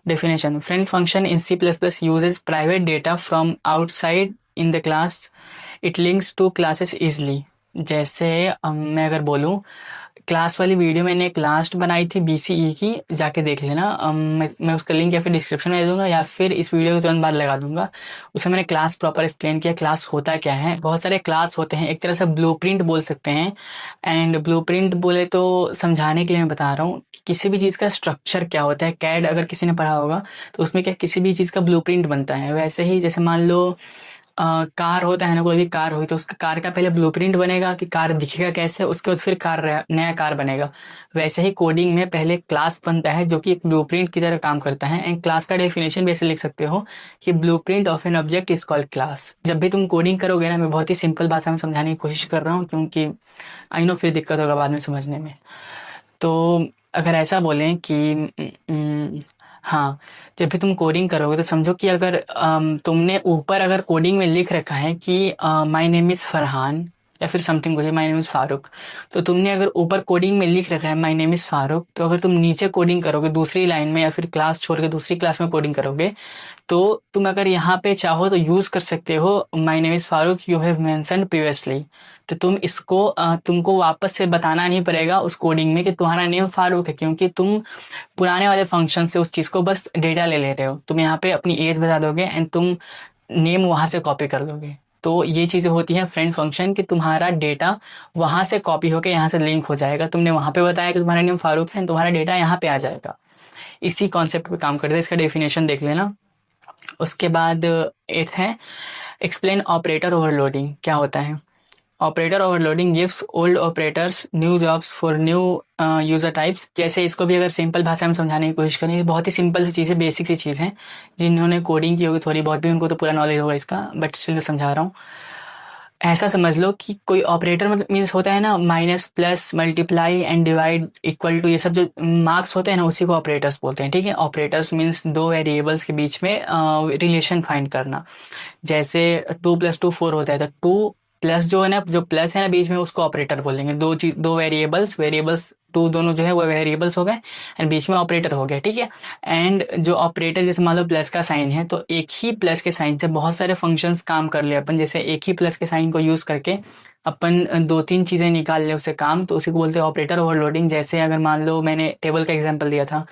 Definition, friend function in C++ uses private data from outside in the class. It links to classes easily. जैसे मैं अगर बोलूँ, क्लास वाली video मैंने एक लास्ट बनाई थी BCE की, जाके देख लेना। मैं उसका लिंक या फिर डिस्क्रिप्शन में दे दूंगा, या फिर इस वीडियो के तुरंत बाद लगा दूंगा। उसमें मैंने क्लास प्रॉपर एक्सप्लेन किया, क्लास होता क्या है। बहुत सारे क्लास होते हैं, एक तरह से ब्लूप्रिंट बोल सकते हैं। एंड ब्लूप्रिंट बोले तो समझाने के लिए मैं बता रहा हूँ कि किसी भी चीज़ का स्ट्रक्चर क्या होता है। कैड अगर किसी ने पढ़ा होगा तो उसमें क्या किसी भी चीज़ का ब्लूप्रिंट बनता है। वैसे ही जैसे मान लो कार होता है ना, कोई भी कार हुई तो उसका कार का पहले ब्लूप्रिंट बनेगा कि कार दिखेगा कैसे, उसके बाद फिर नया कार बनेगा। वैसे ही कोडिंग में पहले क्लास बनता है जो कि एक ब्लूप्रिंट की तरह काम करता है। एंड क्लास का डेफिनेशन भी ऐसे लिख सकते हो कि blueprint of an object is called class. जब भी तुम कोडिंग करोगे ना, मैं बहुत ही सिंपल भाषा में समझाने की कोशिश कर रहा हूँ, क्योंकि आई नो फिर दिक्कत होगा बाद में समझने में। तो अगर ऐसा बोलें कि हाँ, जब भी तुम कोडिंग करोगे तो समझो कि अगर तुमने ऊपर अगर कोडिंग में लिख रखा है कि माय नेम इज़ फरहान, या फिर समथिंग बोलिए माय नेम इज़ फारूक, तो तुमने अगर ऊपर कोडिंग में लिख रखा है माय नेम इज़ फारूक, तो अगर तुम नीचे कोडिंग करोगे दूसरी लाइन में, या फिर क्लास छोड़ के दूसरी क्लास में कोडिंग करोगे, तो तुम अगर यहाँ पे चाहो तो यूज़ कर सकते हो my name is Farooq you have mentioned previously. तो तुम इसको तुमको वापस से बताना नहीं पड़ेगा उस कोडिंग में कि तुम्हारा नेम फारूक है, क्योंकि तुम पुराने वाले फंक्शन से उस चीज़ को बस डेटा ले रहे हो। तुम यहाँ पे अपनी एज बता दोगे एंड तुम नेम वहाँ से कॉपी कर दोगे। तो ये चीज़ें होती हैं फ्रेंड फंक्शन कि तुम्हारा डेटा वहाँ से कॉपी होकर यहाँ से लिंक हो जाएगा। तुमने वहाँ पे बताया कि तुम्हारा नेम फारूक है, तुम्हारा डेटा यहाँ पे आ जाएगा। इसी कॉन्सेप्ट पे काम करते हैं, इसका डेफिनेशन देख लेना। उसके बाद 8th है एक्सप्लेन ऑपरेटर ओवरलोडिंग क्या होता है। Operator overloading gives old operators new jobs for new user types. जैसे इसको भी अगर सिंपल भाषा में समझाने की कोशिश करें, बहुत ही सिंपल सी चीज़ें, बेसिक सी चीज़ है। जिन्होंने कोडिंग की होगी थोड़ी बहुत भी, उनको तो पूरा नॉलेज होगा इसका, बट स्टिल समझा रहा हूँ। ऐसा समझ लो कि कोई ऑपरेटर मतलब मीन्स होता है ना, minus plus multiply and divide equal to, ये सब जो मार्क्स होते हैं ना उसी को ऑपरेटर्स बोलते हैं। ठीक है, ऑपरेटर्स मीन्स दो वेरिएबल्स के बीच में रिलेशन फाइंड करना। जैसे 2+2 4 होता है, तो 2 प्लस जो है ना, जो प्लस है ना बीच में, उसको ऑपरेटर बोलेंगे। दो चीज, दो वेरिएबल्स, वेरिएबल्स टू दोनों जो है वो वेरिएबल्स हो गए, एंड बीच में ऑपरेटर हो गया। ठीक है, एंड जो ऑपरेटर, जैसे मान लो प्लस का साइन है, तो एक ही प्लस के साइन से बहुत सारे फंक्शंस काम कर ले अपन। जैसे एक ही प्लस के साइन को यूज करके अपन दो तीन चीजें निकाल ले उससे काम, तो उसी को बोलते हैं ऑपरेटर ओवरलोडिंग। जैसे अगर मान लो मैंने टेबल का एग्जांपल दिया था,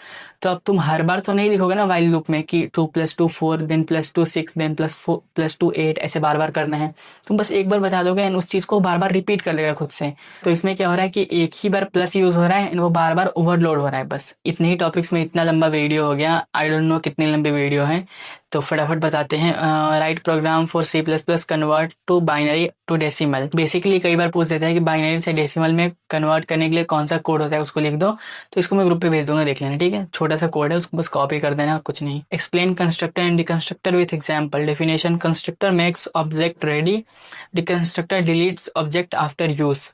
तो अब तुम हर बार तो नहीं लिखोगे ना वाइल लूप में कि 2+2 4 देन +2 6 देन +2 8, ऐसे बार बार करना है। तुम बस एक बार बता दोगे एंड उस चीज को बार बार रिपीट कर लेगा खुद से। तो इसमें क्या हो रहा है कि एक ही बार प्लस यूज हो रहा है एंड वो बार बार ओवरलोड हो रहा है। बस इतने ही टॉपिक्स में इतना लंबा वीडियो हो गया, आई डोंट नो कितनी लंबी वीडियो है, तो फटाफट बताते हैं। Write program for C++ convert to binary to decimal. Basically कई बार पूछ देता है कि बाइनरी से डेसिमल में कन्वर्ट करने के लिए कौन सा कोड होता है, उसको लिख दो। तो इसको मैं ग्रुप पे भेज दूंगा, देख लेना। ठीक है, छोटा सा कोड है, उसको बस कॉपी कर देना, कुछ नहीं। Explain constructor and deconstructor with example. Definition: constructor makes object ready, deconstructor deletes object after use.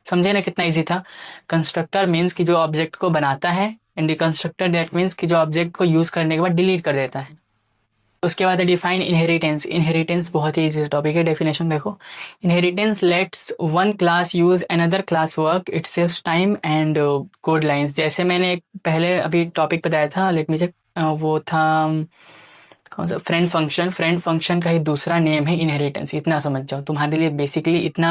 समझे ना कितना इजी था। कंस्ट्रक्टर मीन्स कि जो ऑब्जेक्ट को बनाता है, एंड डिकंस्ट्रक्टर दैट मीन्स कि जो ऑब्जेक्ट को यूज करने के बाद डिलीट कर देता है। उसके बाद डिफाइन इनहेरिटेंस। इनहेरिटेंस बहुत ही इजी टॉपिक है, डेफिनेशन देखो। Inheritance let's one class use another class work, it saves time and code lines. जैसे मैंने पहले अभी टॉपिक बताया था, लेट मी चेक, वो था कौन सा, फ्रेंड फंक्शन। फ्रेंड फंक्शन का ही दूसरा नेम है इनहेरिटेंस, इतना समझ जाओ। तुम्हारे लिए बेसिकली इतना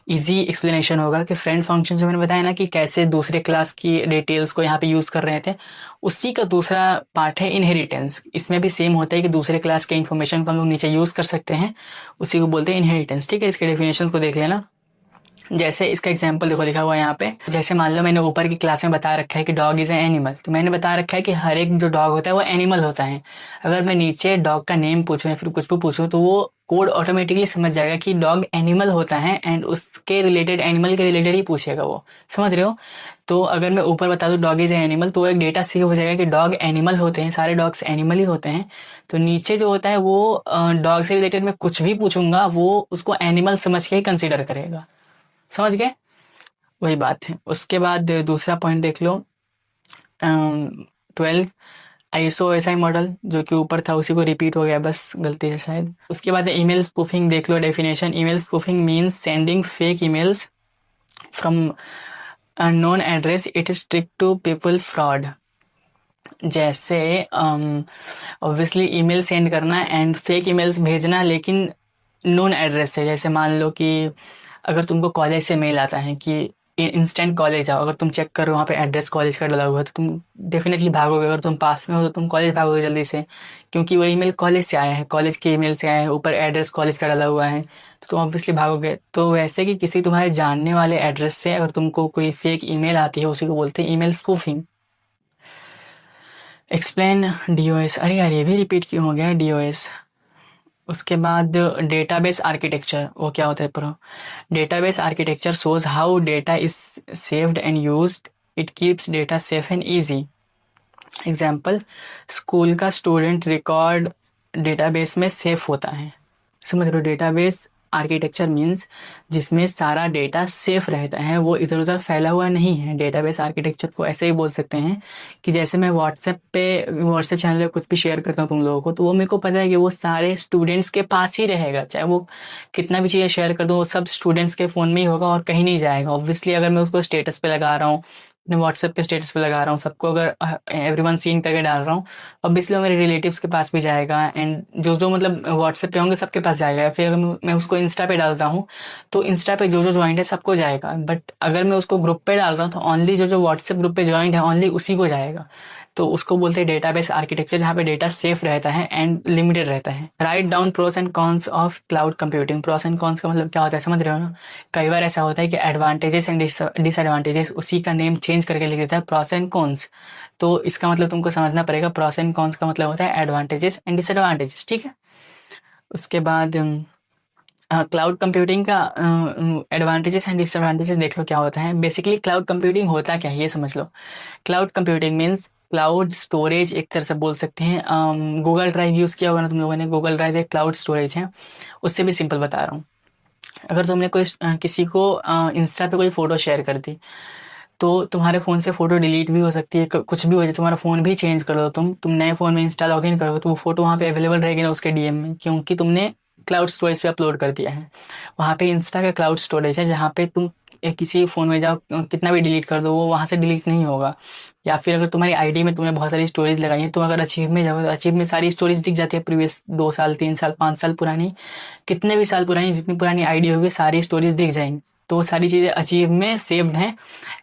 इजी एक्सप्लेनेशन होगा कि फ्रेंड फंक्शन जो मैंने बताया ना कि कैसे दूसरे क्लास की डिटेल्स को यहाँ पे यूज कर रहे थे, उसी का दूसरा पार्ट है इनहेरिटेंस। इसमें भी सेम होता है कि दूसरे क्लास के इन्फॉर्मेशन को हम लोग नीचे यूज कर सकते हैं, उसी को बोलते हैं इनहेरिटेंस। ठीक है, इसके डेफिनेशन को देख लेना। जैसे इसका एग्जाम्पल देखो लिखा हुआ है यहाँ पे। जैसे मान लो मैंने ऊपर की क्लास में बता रखा है कि डॉग इज ए एनिमल, तो मैंने बता रखा है कि हर एक जो डॉग होता है वो एनिमल होता है। अगर मैं नीचे डॉग का नेम पूछूं या फिर कुछ भी पूछूं, तो वो कोड ऑटोमेटिकली समझ जाएगा कि डॉग एनिमल होता है, एंड उसके रिलेटेड, एनिमल के रिलेटेड ही पूछेगा वो। समझ रहे हो? तो अगर मैं ऊपर बता दूं डॉग इज ए एनिमल, तो एक डेटा सेव हो जाएगा कि डॉग एनिमल होते हैं, सारे डॉग्स एनिमल ही होते हैं। तो नीचे जो होता है वो डॉग से रिलेटेड मैं कुछ भी पूछूंगा, वो उसको एनिमल समझ के ही कंसिडर करेगा। समझ गए? वही बात है। उसके बाद दूसरा पॉइंट देख लो, 12 ISO-SI मॉडल, जो कि ऊपर था उसी को रिपीट हो गया बस गलती से शायद। उसके बाद ईमेल स्पूफिंग देख लो definition. Email spoofing means sending fake emails from unknown address, it is trick to people fraud. जैसे ऑब्वियसली ईमेल सेंड करना एंड फेक ईमेल्स भेजना, लेकिन नोन एड्रेस से। जैसे मान लो कि अगर तुमको कॉलेज से मेल आता है कि इंस्टेंट कॉलेज आओ, अगर तुम चेक करो वहाँ पे एड्रेस कॉलेज का डला हुआ है, तो तुम डेफिनेटली भागोगे। अगर तुम पास में हो तो तुम कॉलेज भागोगे जल्दी से, क्योंकि वो ईमेल कॉलेज से आया है, कॉलेज के ईमेल से आया है, ऊपर एड्रेस कॉलेज का डला हुआ है, तो तुम ऑब्वियसली भागोगे। तो वैसे कि किसी तुम्हारे जानने वाले एड्रेस से अगर तुमको कोई फेक ईमेल आती है, उसी को बोलते हैं ईमेल स्पूफिंग। Explain DOS। अरे यार ये भी रिपीट क्यों हो गया DOS। उसके बाद डेटाबेस आर्किटेक्चर, वो क्या होता है pro. Database architecture shows how data is saved and used. It keeps data safe and easy. Example: school का स्टूडेंट रिकॉर्ड डेटाबेस में सेफ होता है। समझ रहे हो? डेटाबेस आर्किटेक्चर मीन्स जिसमें सारा डेटा सेफ रहता है, वो इधर उधर फैला हुआ नहीं है। डेटाबेस आर्किटेक्चर को ऐसे ही बोल सकते हैं कि जैसे मैं व्हाट्सएप चैनल पे कुछ भी शेयर करता हूँ तुम लोगों को, तो वो मेरे को पता है कि वो सारे स्टूडेंट्स के पास ही रहेगा। चाहे वो कितना भी चीज़ें शेयर कर दूँ, वो सब स्टूडेंट्स के फ़ोन में ही होगा और कहीं नहीं जाएगा। ऑब्वियसली अगर मैं उसको स्टेटस पे लगा रहा हूँ, अपने व्हाट्सएप पे स्टेटस पे लगा रहा हूँ, सबको अगर एवरीवन सीन करके डाल रहा हूँ, ऑब्वियसली वो मेरे रिलेटिव्स के पास भी जाएगा, एंड जो जो मतलब व्हाट्सएप पे होंगे सबके पास जाएगा। फिर अगर मैं उसको इंस्टा पे डालता हूँ, तो इंस्टा पे जो जो ज्वाइंट है सबको जाएगा। बट अगर मैं उसको ग्रुप पे डाल रहा हूँ, तो ओनली जो जो व्हाट्सएप ग्रुप पे ज्वाइंट है, ओनली उसी को जाएगा। तो उसको बोलते हैं डेटाबेस आर्किटेक्चर, जहाँ पे डेटा सेफ रहता है एंड लिमिटेड रहता है। Write down pros and cons of cloud computing. Pros and cons का मतलब क्या होता है समझ रहे हो ना? कई बार ऐसा होता है कि एडवांटेजेस एंड डिसएडवांटेजेस उसी का नेम चेंज करके लिख देता है प्रोस एंड कॉन्स। तो इसका मतलब तुमको समझना पड़ेगा, प्रोस एंड कॉन्स का मतलब होता है एडवांटेजेस एंड डिसएडवांटेजेस। ठीक है, उसके बाद क्लाउड कंप्यूटिंग का एडवांटेजेस एंड डिसएडवांटेजेस देख लो क्या होता है। बेसिकली क्लाउड कंप्यूटिंग होता क्या है ये समझ लो। Cloud computing means cloud storage, एक तरह से बोल सकते हैं। गूगल ड्राइव यूज़ किया होगा ना तुम लोगों ने, गूगल ड्राइव एक क्लाउड स्टोरेज है। उससे भी सिंपल बता रहा हूँ। अगर तुमने किसी को इंस्टा पे कोई फ़ोटो शेयर कर दी, तो तुम्हारे फ़ोन से फ़ोटो डिलीट भी हो सकती है, कुछ भी हो जाए, तुम्हारा फ़ोन भी चेंज कर दो तुम नए फ़ोन में इंस्टा लॉगिन करोगे तो वो फ़ोटो वहाँ पे अवेलेबल रहेगी ना उसके डीएम में, क्योंकि तुमने क्लाउड स्टोरेज पे अपलोड कर दिया है। वहाँ पे इंस्टा का क्लाउड स्टोरेज है जहाँ पे तुम किसी फ़ोन में जाओ, कितना भी डिलीट कर दो वो वहाँ से डिलीट नहीं होगा। या फिर अगर तुम्हारी आईडी में तुमने बहुत सारी स्टोरेज लगाई है, तो अगर अचीव में जाओगे तो अचीव में सारी स्टोरेज दिख जाती है, प्रीवियस 2 साल 3 साल 5 साल पुरानी, कितने भी साल पुरानी, जितनी पुरानी आईडी होगी सारी स्टोरेज दिख जाएंगी। तो वो सारी चीज़ें अचीव में सेव्ड हैं।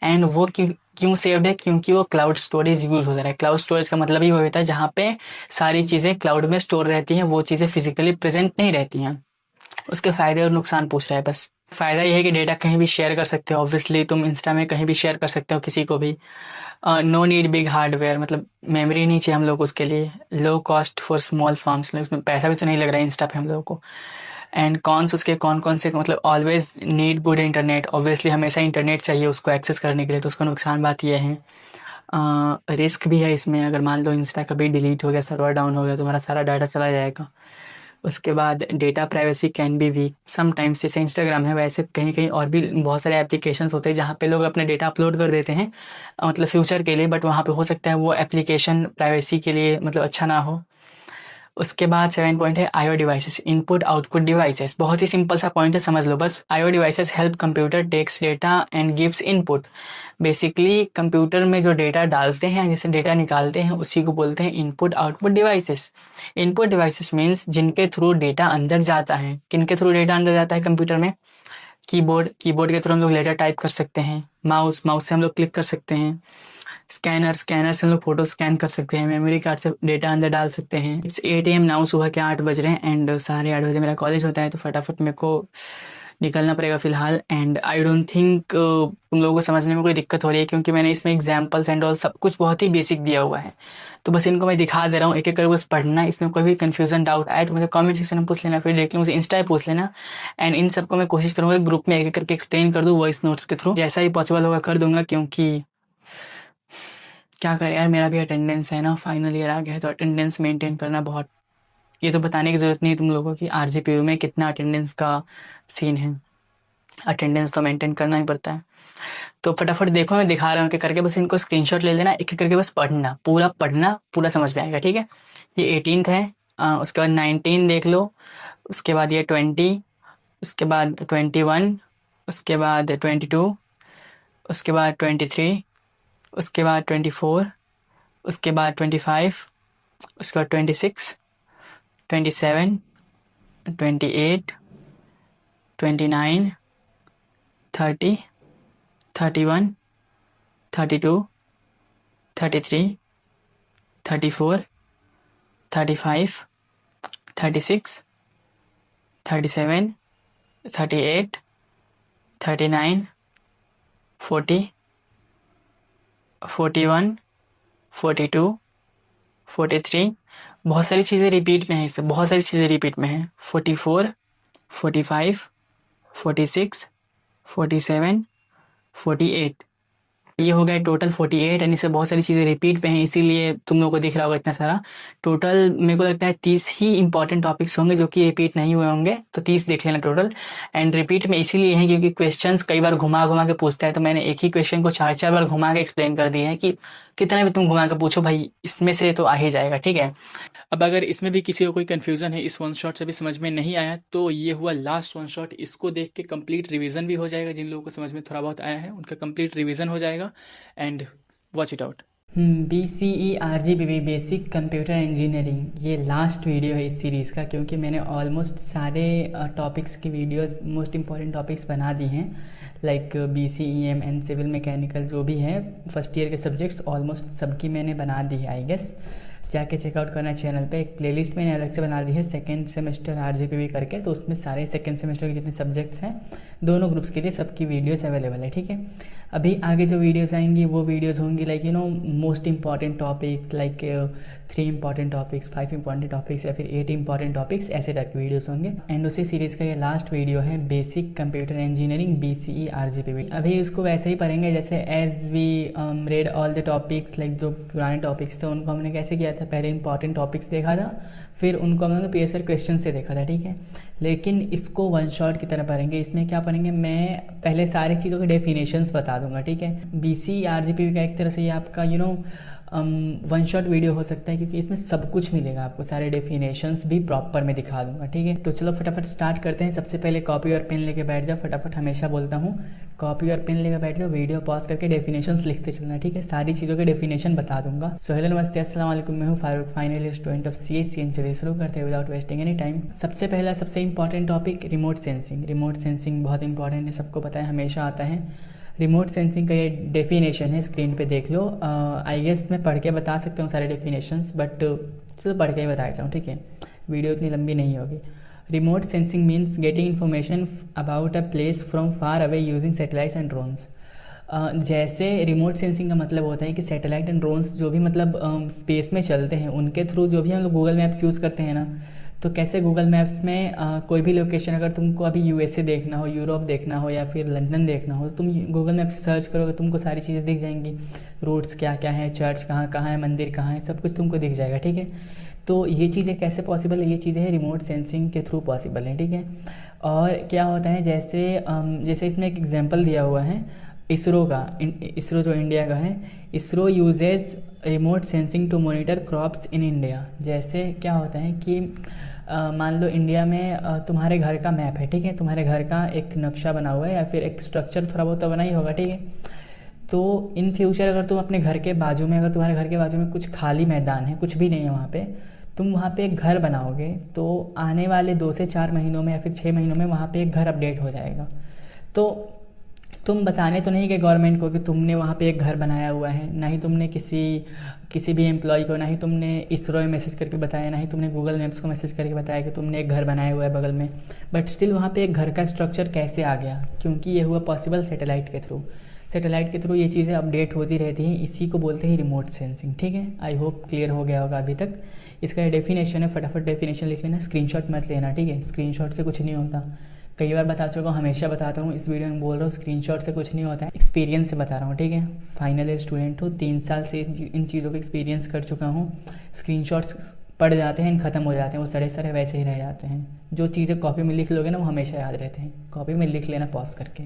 एंड वो क्यों क्यों सेव्ड है, क्योंकि वो क्लाउड स्टोरेज यूज़ हो रहा है। क्लाउड स्टोरेज का मतलब ही वो होता है जहाँ पे सारी चीज़ें क्लाउड में स्टोर रहती हैं, वो चीज़ें फिजिकली प्रेजेंट नहीं रहती हैं। उसके फ़ायदे और नुकसान पूछ रहा है बस। फ़ायदा ये है कि डेटा कहीं भी शेयर कर सकते हो, ऑब्वियसली तुम इंस्टा में कहीं भी शेयर कर सकते हो किसी को भी। नो नीड बिग हार्डवेयर, मतलब मेमोरी नहीं चाहिए हम लोग को उसके लिए। Low cost for small forms, उसमें पैसा भी तो नहीं लग रहा है इंस्टा पे हम लोगों को। एंड कॉन्स उसके कौन कौन से, मतलब always need good internet, obviously हमेशा इंटरनेट चाहिए उसको एक्सेस करने के लिए, तो उसका नुकसान बात यह है। रिस्क भी है इसमें, अगर मान लो इंस्टा कभी डिलीट हो गया, सर्वर डाउन हो गया, तुम्हारा सारा डाटा चला जाएगा। उसके बाद data privacy can be weak sometimes, जैसे इंस्टाग्राम है वैसे कहीं कहीं और भी बहुत सारे एप्लीकेशंस होते हैं जहाँ पे लोग अपने डेटा अपलोड कर देते हैं, मतलब फ्यूचर के लिए, बट वहाँ पे हो सकता है वो एप्लीकेशन प्राइवेसी के लिए मतलब अच्छा ना हो। उसके बाद 7 पॉइंट है IO devices, input output devices. बहुत ही सिंपल सा पॉइंट है, समझ लो बस। IO devices help computer takes data and gives input. Basically computer में जो डेटा डालते हैं, जैसे डेटा निकालते हैं, उसी को बोलते हैं input output devices. Input devices means जिनके थ्रू डेटा अंदर जाता है। किनके थ्रू डेटा अंदर जाता है कंप्यूटर में? कीबोर्ड के थ्रू हम लोग लेटर टाइप कर सकते हैं। माउस से हम लोग क्लिक कर सकते हैं। स्कैनर से हम लोग फोटो स्कैन कर सकते हैं। मेमोरी कार्ड से डेटा अंदर डाल सकते हैं। इट्स 8 AM नाउ, सुबह के 8 बज रहे हैं एंड 8:30 मेरा कॉलेज होता है, तो फटाफट मेरे को निकलना पड़ेगा फ़िलहाल। एंड आई डोंट थिंक तुम लोगों को समझने में कोई दिक्कत हो रही है, क्योंकि मैंने इसमें एग्जाम्पल्स एंड ऑल सब कुछ बहुत ही बेसिक दिया हुआ है। तो बस इनको मैं दिखा दे रहा हूँ, एक एक करके बस पढ़ना। इसमें कोई भी कन्फ्यूजन डाउट आए तो मुझे कमेंट सेक्शन में पूछ लेना, फिर डायरेक्टली मुझे इंस्टा पे पूछ लेना। एंड इन सबको मैं कोशिश करूँगा ग्रुप में एक एक करके एक्सप्लेन कर दूँ वॉइस नोट्स के थ्रू, जैसा ही पॉसिबल होगा कर दूंगा। क्योंकि क्या करें यार, मेरा भी अटेंडेंस है ना, फाइनल ईयर आ गया है, तो अटेंडेंस मेंटेन करना बहुत, ये तो बताने की ज़रूरत नहीं है तुम लोगों की आरजीपीयू में कितना अटेंडेंस का सीन है। अटेंडेंस तो मेंटेन करना ही पड़ता है। तो फटाफट देखो, मैं दिखा रहा हूँ कि करके, बस इनको स्क्रीनशॉट ले लेना, एक एक करके बस पढ़ना पूरा समझ में आएगा, ठीक है। ये 18th है, उसके बाद 19 देख लो, उसके बाद ये 20, उसके बाद 21, उसके बाद 22, उसके बाद 23, उसके बाद 24, उसके बाद 25, उसके बाद 26, 27, 28, 29, 30, 31, 32, 33, 34, 35, 36, 37, 38, 39, 40, 41, 42, 43। बहुत सारी चीज़ें रिपीट में हैं, इसमें बहुत सारी चीज़ें रिपीट में हैं। 44, 45, 46, 47, 48, ये हो गया टोटल 48। एंड इससे बहुत सारी चीज़ें रिपीट पे हैं, इसीलिए तुम लोगों को दिख रहा होगा इतना सारा। टोटल मेरे को लगता है 30 ही इंपॉर्टेंट टॉपिक्स होंगे जो कि रिपीट नहीं हुए होंगे, तो 30 देख लेना टोटल। एंड रिपीट में इसीलिए है क्योंकि क्वेश्चंस कई बार घुमा घुमा के पूछता है, तो मैंने एक ही क्वेश्चन को 4-4 बार घुमा के एक्सप्लेन कर दिया है कि कितना भी तुम घुमा के पूछो भाई, इसमें से तो आ ही जाएगा, ठीक है। अब अगर इसमें भी किसी को कोई कन्फ्यूज़न है, इस वन शॉट से भी समझ में नहीं आया, तो ये हुआ लास्ट वन शॉट। इसको देख के कंप्लीट रिवीजन भी हो जाएगा, जिन लोगों को समझ में थोड़ा बहुत आया है उनका कंप्लीट रिवीजन हो जाएगा। And watch it out. BCE basic computer engineering, ये लास्ट वीडियो है इस सीरीज़ का, क्योंकि मैंने ऑलमोस्ट सारे टॉपिक्स की वीडियोस, मोस्ट इंपॉर्टेंट टॉपिक्स बना दी हैं, like BCEM and civil mechanical जो भी है फर्स्ट ईयर के सब्जेक्ट्स, ऑलमोस्ट सबकी मैंने बना दी है आई गेस। जाके चेकआउट करना चैनल पे, एक प्लेलिस्ट मैंने अलग से बना दी है सेकेंड सेमेस्टर RGPV करके, तो उसमें सारे सेकेंड सेमेस्टर के जितने सब्जेक्ट्स हैं दोनों ग्रुप्स के लिए सबकी वीडियोज़ अवेलेबल है, ठीक है। अभी आगे जो वीडियोज़ आएंगी वो वीडियोज़ होंगी like most important topics, like 3 important topics, 5 important topics या फिर 8 इंपॉर्टेंट टॉपिक्स, ऐसे टाइप की वीडियोज़ होंगे। एंड उसी सीरीज़ का ये लास्ट वीडियो है basic computer engineering BCE RGP। अभी उसको वैसे ही पढ़ेंगे जैसे as we read all the topics, like जो पुराने टॉपिक्स थे उनको हमने कैसे किया था, पहले इंपॉर्टेंट टॉपिक्स देखा था, फिर उनको हमने PSR क्वेश्चन से देखा था, ठीक है। लेकिन इसको वन शॉट की तरह पढ़ेंगे। इसमें क्या पढ़ेंगे, मैं पहले सारी चीज़ों के डेफिनेशंस बता दूंगा, ठीक है। BCE RGP का एक तरह से ये आपका वन शॉट वीडियो हो सकता है, क्योंकि इसमें सब कुछ मिलेगा आपको, सारे डेफिनेशंस भी प्रॉपर में दिखा दूंगा, ठीक है। तो चलो फटाफट स्टार्ट करते हैं। सबसे पहले कॉपी और पेन लेके बैठ जाओ, फटाफट हमेशा बोलता हूँ कॉपी और पेन लेके बैठ जाओ, वीडियो पॉज करके डेफिनेशंस लिखते चलना, ठीक है। सारी चीज़ों के डेफिनेशन बता दूंगा। सो हेलो नमस्ते अस्सलाम वालेकुम, मैं हूँ Farooq, final year student of CSCN। चलिए शुरू करते हैं विदाउट वेस्टिंग एनी टाइम। सबसे पहला सबसे important topic remote sensing. Remote sensing बहुत इंपॉर्टेंट है, सबको पता है, हमेशा आता है। रिमोट सेंसिंग का ये डेफिनेशन है, स्क्रीन पे देख लो। आई गेस मैं पढ़ के बता सकता हूँ सारे डेफिनेशंस, बट चलो पढ़ के ही बता देता हूँ, ठीक है, वीडियो इतनी लंबी नहीं होगी। Remote sensing means getting information about a place from far away using satellites and drones. जैसे रिमोट सेंसिंग का मतलब होता है कि सैटेलाइट एंड ड्रोन्स जो भी मतलब स्पेस में चलते हैं, उनके थ्रू जो भी हम लोग गूगल मैप्स यूज़ करते हैं ना, तो कैसे गूगल मैप्स में कोई भी लोकेशन अगर तुमको अभी USA देखना हो, यूरोप देखना हो या फिर लंदन देखना हो, तुम गूगल मैप से सर्च करोगे, तुमको सारी चीज़ें दिख जाएंगी। रोड्स क्या क्या है, चर्च कहाँ कहाँ है, मंदिर कहाँ है, सब कुछ तुमको दिख जाएगा, ठीक है। तो ये चीज़ें कैसे पॉसिबल है, ये चीज़ें हैं रिमोट सेंसिंग के थ्रू पॉसिबल है, ठीक है। और क्या होता है, जैसे इसमें एक एग्जाम्पल दिया हुआ है इसरो का। इसरो जो इंडिया का है, ISRO uses remote sensing to monitor crops in India. जैसे क्या होता है कि मान लो इंडिया में तुम्हारे घर का मैप है, ठीक है, तुम्हारे घर का एक नक्शा बना हुआ है या फिर एक स्ट्रक्चर थोड़ा बहुत तो बना ही होगा, ठीक है। तो इन फ्यूचर अगर तुम अपने घर के बाजू में, अगर तुम्हारे घर के बाजू में कुछ खाली मैदान है, कुछ भी नहीं है वहाँ पे, तुम वहाँ पे एक घर बनाओगे, तो आने वाले 2 से 4 महीनों में या फिर 6 महीनों में वहाँ पे एक घर अपडेट हो जाएगा। तो तुम बताने तो नहीं गए गवर्नमेंट को कि तुमने वहाँ पे एक घर बनाया हुआ है, ना ही तुमने किसी भी एम्प्लॉय को, ना ही तुमने इसरो में मैसेज करके बताया, ना ही तुमने गूगल मैप्स को मैसेज करके बताया कि तुमने एक घर बनाया हुआ है बगल में। बट स्टिल वहाँ पे एक घर का स्ट्रक्चर कैसे आ गया, क्योंकि ये हुआ पॉसिबल सैटेलाइट के थ्रू। सैटेलाइट के थ्रू ये चीज़ें अपडेट होती रहती हैं, इसी को बोलते हैं रिमोट सेंसिंग, ठीक है। आई होप क्लियर हो गया होगा अभी तक। इसका डेफिनेशन है, फटाफट डेफिनेशन लिख लेना, स्क्रीनशॉट मत लेना, ठीक है। स्क्रीनशॉट से कुछ नहीं होता, कई बार बता चुका हूँ, हमेशा बताता हूँ, इस वीडियो में बोल रहा हूँ स्क्रीनशॉट से कुछ नहीं होता है, एक्सपीरियंस से बता रहा हूँ, ठीक है। फाइनल ईयर स्टूडेंट हूँ, 3 साल से इन चीज़ों का एक्सपीरियंस कर चुका हूँ। स्क्रीनशॉट्स पड़ जाते हैं, ख़त्म हो जाते हैं, वो सड़े सड़े वैसे ही रह जाते हैं। जो चीज़ें कॉपी में लिख लोगे ना, वो हमेशा याद रहते हैं। कॉपी में लिख लेना पॉज करके।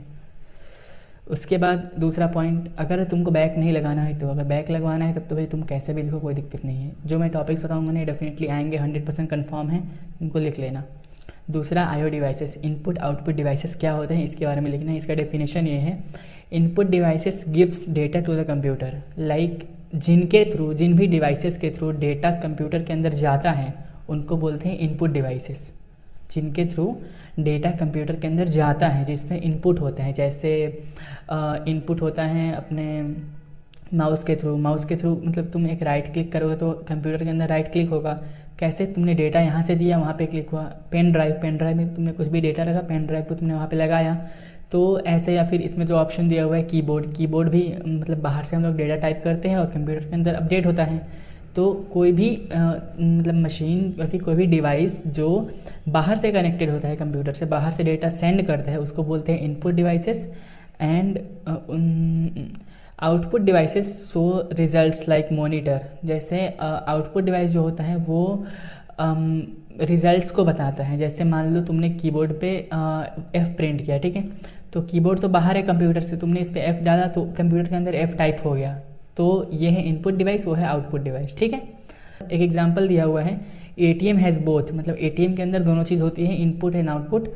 उसके बाद दूसरा पॉइंट, अगर तुमको बैक नहीं लगाना है, तो अगर बैक लगवाना है तब तो भाई तुम कैसे भी लिखो, कोई दिक्कत नहीं है। जो मैं टॉपिक्स बताऊँगा ना, डेफिनेटली आएंगे, 100% कन्फर्म है, इनको लिख लेना। दूसरा IO devices, input output devices क्या होते हैं इसके बारे में लिखना है। इसका डेफिनेशन ये है, input devices gives data to the computer, like जिन भी डिवाइसेस के थ्रू डेटा कंप्यूटर के अंदर जाता है उनको बोलते हैं इनपुट डिवाइसेस। जिनके थ्रू डेटा कंप्यूटर के अंदर जाता है, जिसमें इनपुट होता है, जैसे इनपुट होता है अपने माउस के थ्रू मतलब तुम एक राइट क्लिक करोगे तो कंप्यूटर के अंदर राइट क्लिक होगा। कैसे तुमने डेटा यहाँ से दिया, वहाँ पे क्लिक हुआ। पेन ड्राइव में तुमने कुछ भी डेटा रखा, पेन ड्राइव को तुमने वहाँ पे लगाया, तो ऐसे। या फिर इसमें जो ऑप्शन दिया हुआ है कीबोर्ड भी मतलब बाहर से हम लोग डेटा टाइप करते हैं और कंप्यूटर के अंदर अपडेट होता है। तो कोई भी मतलब मशीन या फिर कोई भी डिवाइस जो बाहर से कनेक्टेड होता है, कंप्यूटर से बाहर से डेटा सेंड करता है, उसको बोलते हैं input devices. And output devices show results like monitor. जैसे आउटपुट डिवाइस जो होता है वो रिजल्ट्स को बताता है। जैसे मान लो तुमने कीबोर्ड पे F प्रिंट किया, ठीक है, तो कीबोर्ड तो बाहर है कंप्यूटर से, तुमने इस पर F डाला तो कंप्यूटर के अंदर F टाइप हो गया। तो ये है इनपुट डिवाइस, वो है आउटपुट डिवाइस, ठीक है। एक एग्जांपल दिया हुआ है, ATM हैज़ बोथ, मतलब ATM के अंदर दोनों चीज़ होती है, इनपुट एंड आउटपुट।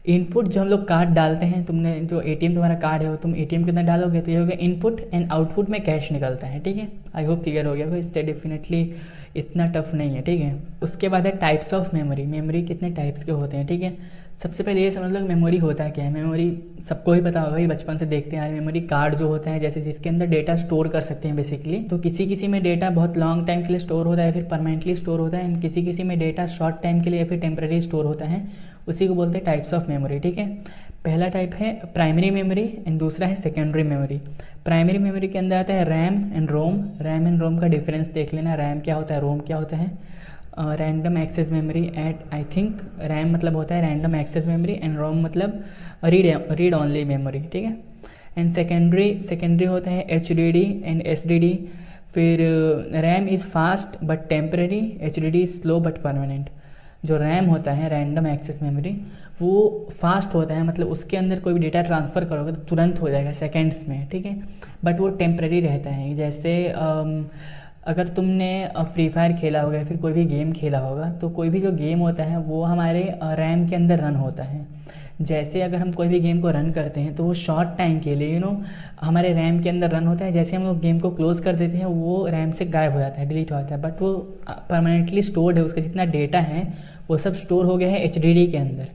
इनपुट जो हम लोग कार्ड डालते हैं, तुमने जो ATM तुम्हारा कार्ड है वो तुम ATM के अंदर डालोगे तो ये हो गया इनपुट, एंड आउटपुट में कैश निकलता है, ठीक है। आई होप क्लियर हो गया होगा, इससे डेफिनेटली इतना टफ नहीं है, ठीक है। उसके बाद है टाइप्स ऑफ मेमोरी कितने टाइप्स के होते हैं, ठीक है। सबसे पहले ये समझ लो मेमोरी होता क्या है। मेमोरी सबको ही पता होगा, ये बचपन से देखते हैं। मेमोरी कार्ड जो होता है, जैसे जिसके अंदर डेटा स्टोर कर सकते हैं बेसिकली। तो किसी में डेटा बहुत लॉन्ग टाइम के लिए स्टोर होता है, फिर परमानेंटली स्टोर होता है, एंड किसी में डेटा शॉर्ट टाइम के लिए या फिर टेम्पररी स्टोर होता है। उसी को बोलते हैं टाइप्स ऑफ मेमोरी, ठीक है। पहला टाइप है प्राइमरी मेमोरी एंड दूसरा है सेकेंडरी मेमोरी। प्राइमरी मेमोरी के अंदर आता है RAM and ROM. RAM and ROM का डिफरेंस देख लेना, रैम क्या होता है, रोम क्या होता है। Random access memory at, I think RAM मतलब होता है random access memory and ROM मतलब रीड ओनली मेमोरी, ठीक है। एंड सेकेंडरी होता है HDD एंड SDD। फिर RAM is fast but temporary, HDD is slow but permanent. जो रैम होता है रैंडम एक्सेस मेमोरी वो फास्ट होता है, मतलब उसके अंदर कोई भी डेटा ट्रांसफ़र करोगे तो तुरंत हो जाएगा सेकेंड्स में, ठीक है। बट वो टेम्पररी रहता है। जैसे अगर तुमने फ्री फायर खेला होगा या फिर कोई भी गेम खेला होगा तो कोई भी जो गेम होता है वो हमारे रैम के अंदर रन होता है। जैसे अगर हम कोई भी गेम को रन करते हैं तो वो शॉर्ट टाइम के लिए हमारे रैम के अंदर रन होता है। जैसे हम लोग गेम को क्लोज़ कर देते हैं वो रैम से गायब हो जाता है, डिलीट हो जाता है, बट वो परमानेंटली स्टोर्ड है। उसका जितना डेटा है वो सब स्टोर हो गया है HDD के अंदर।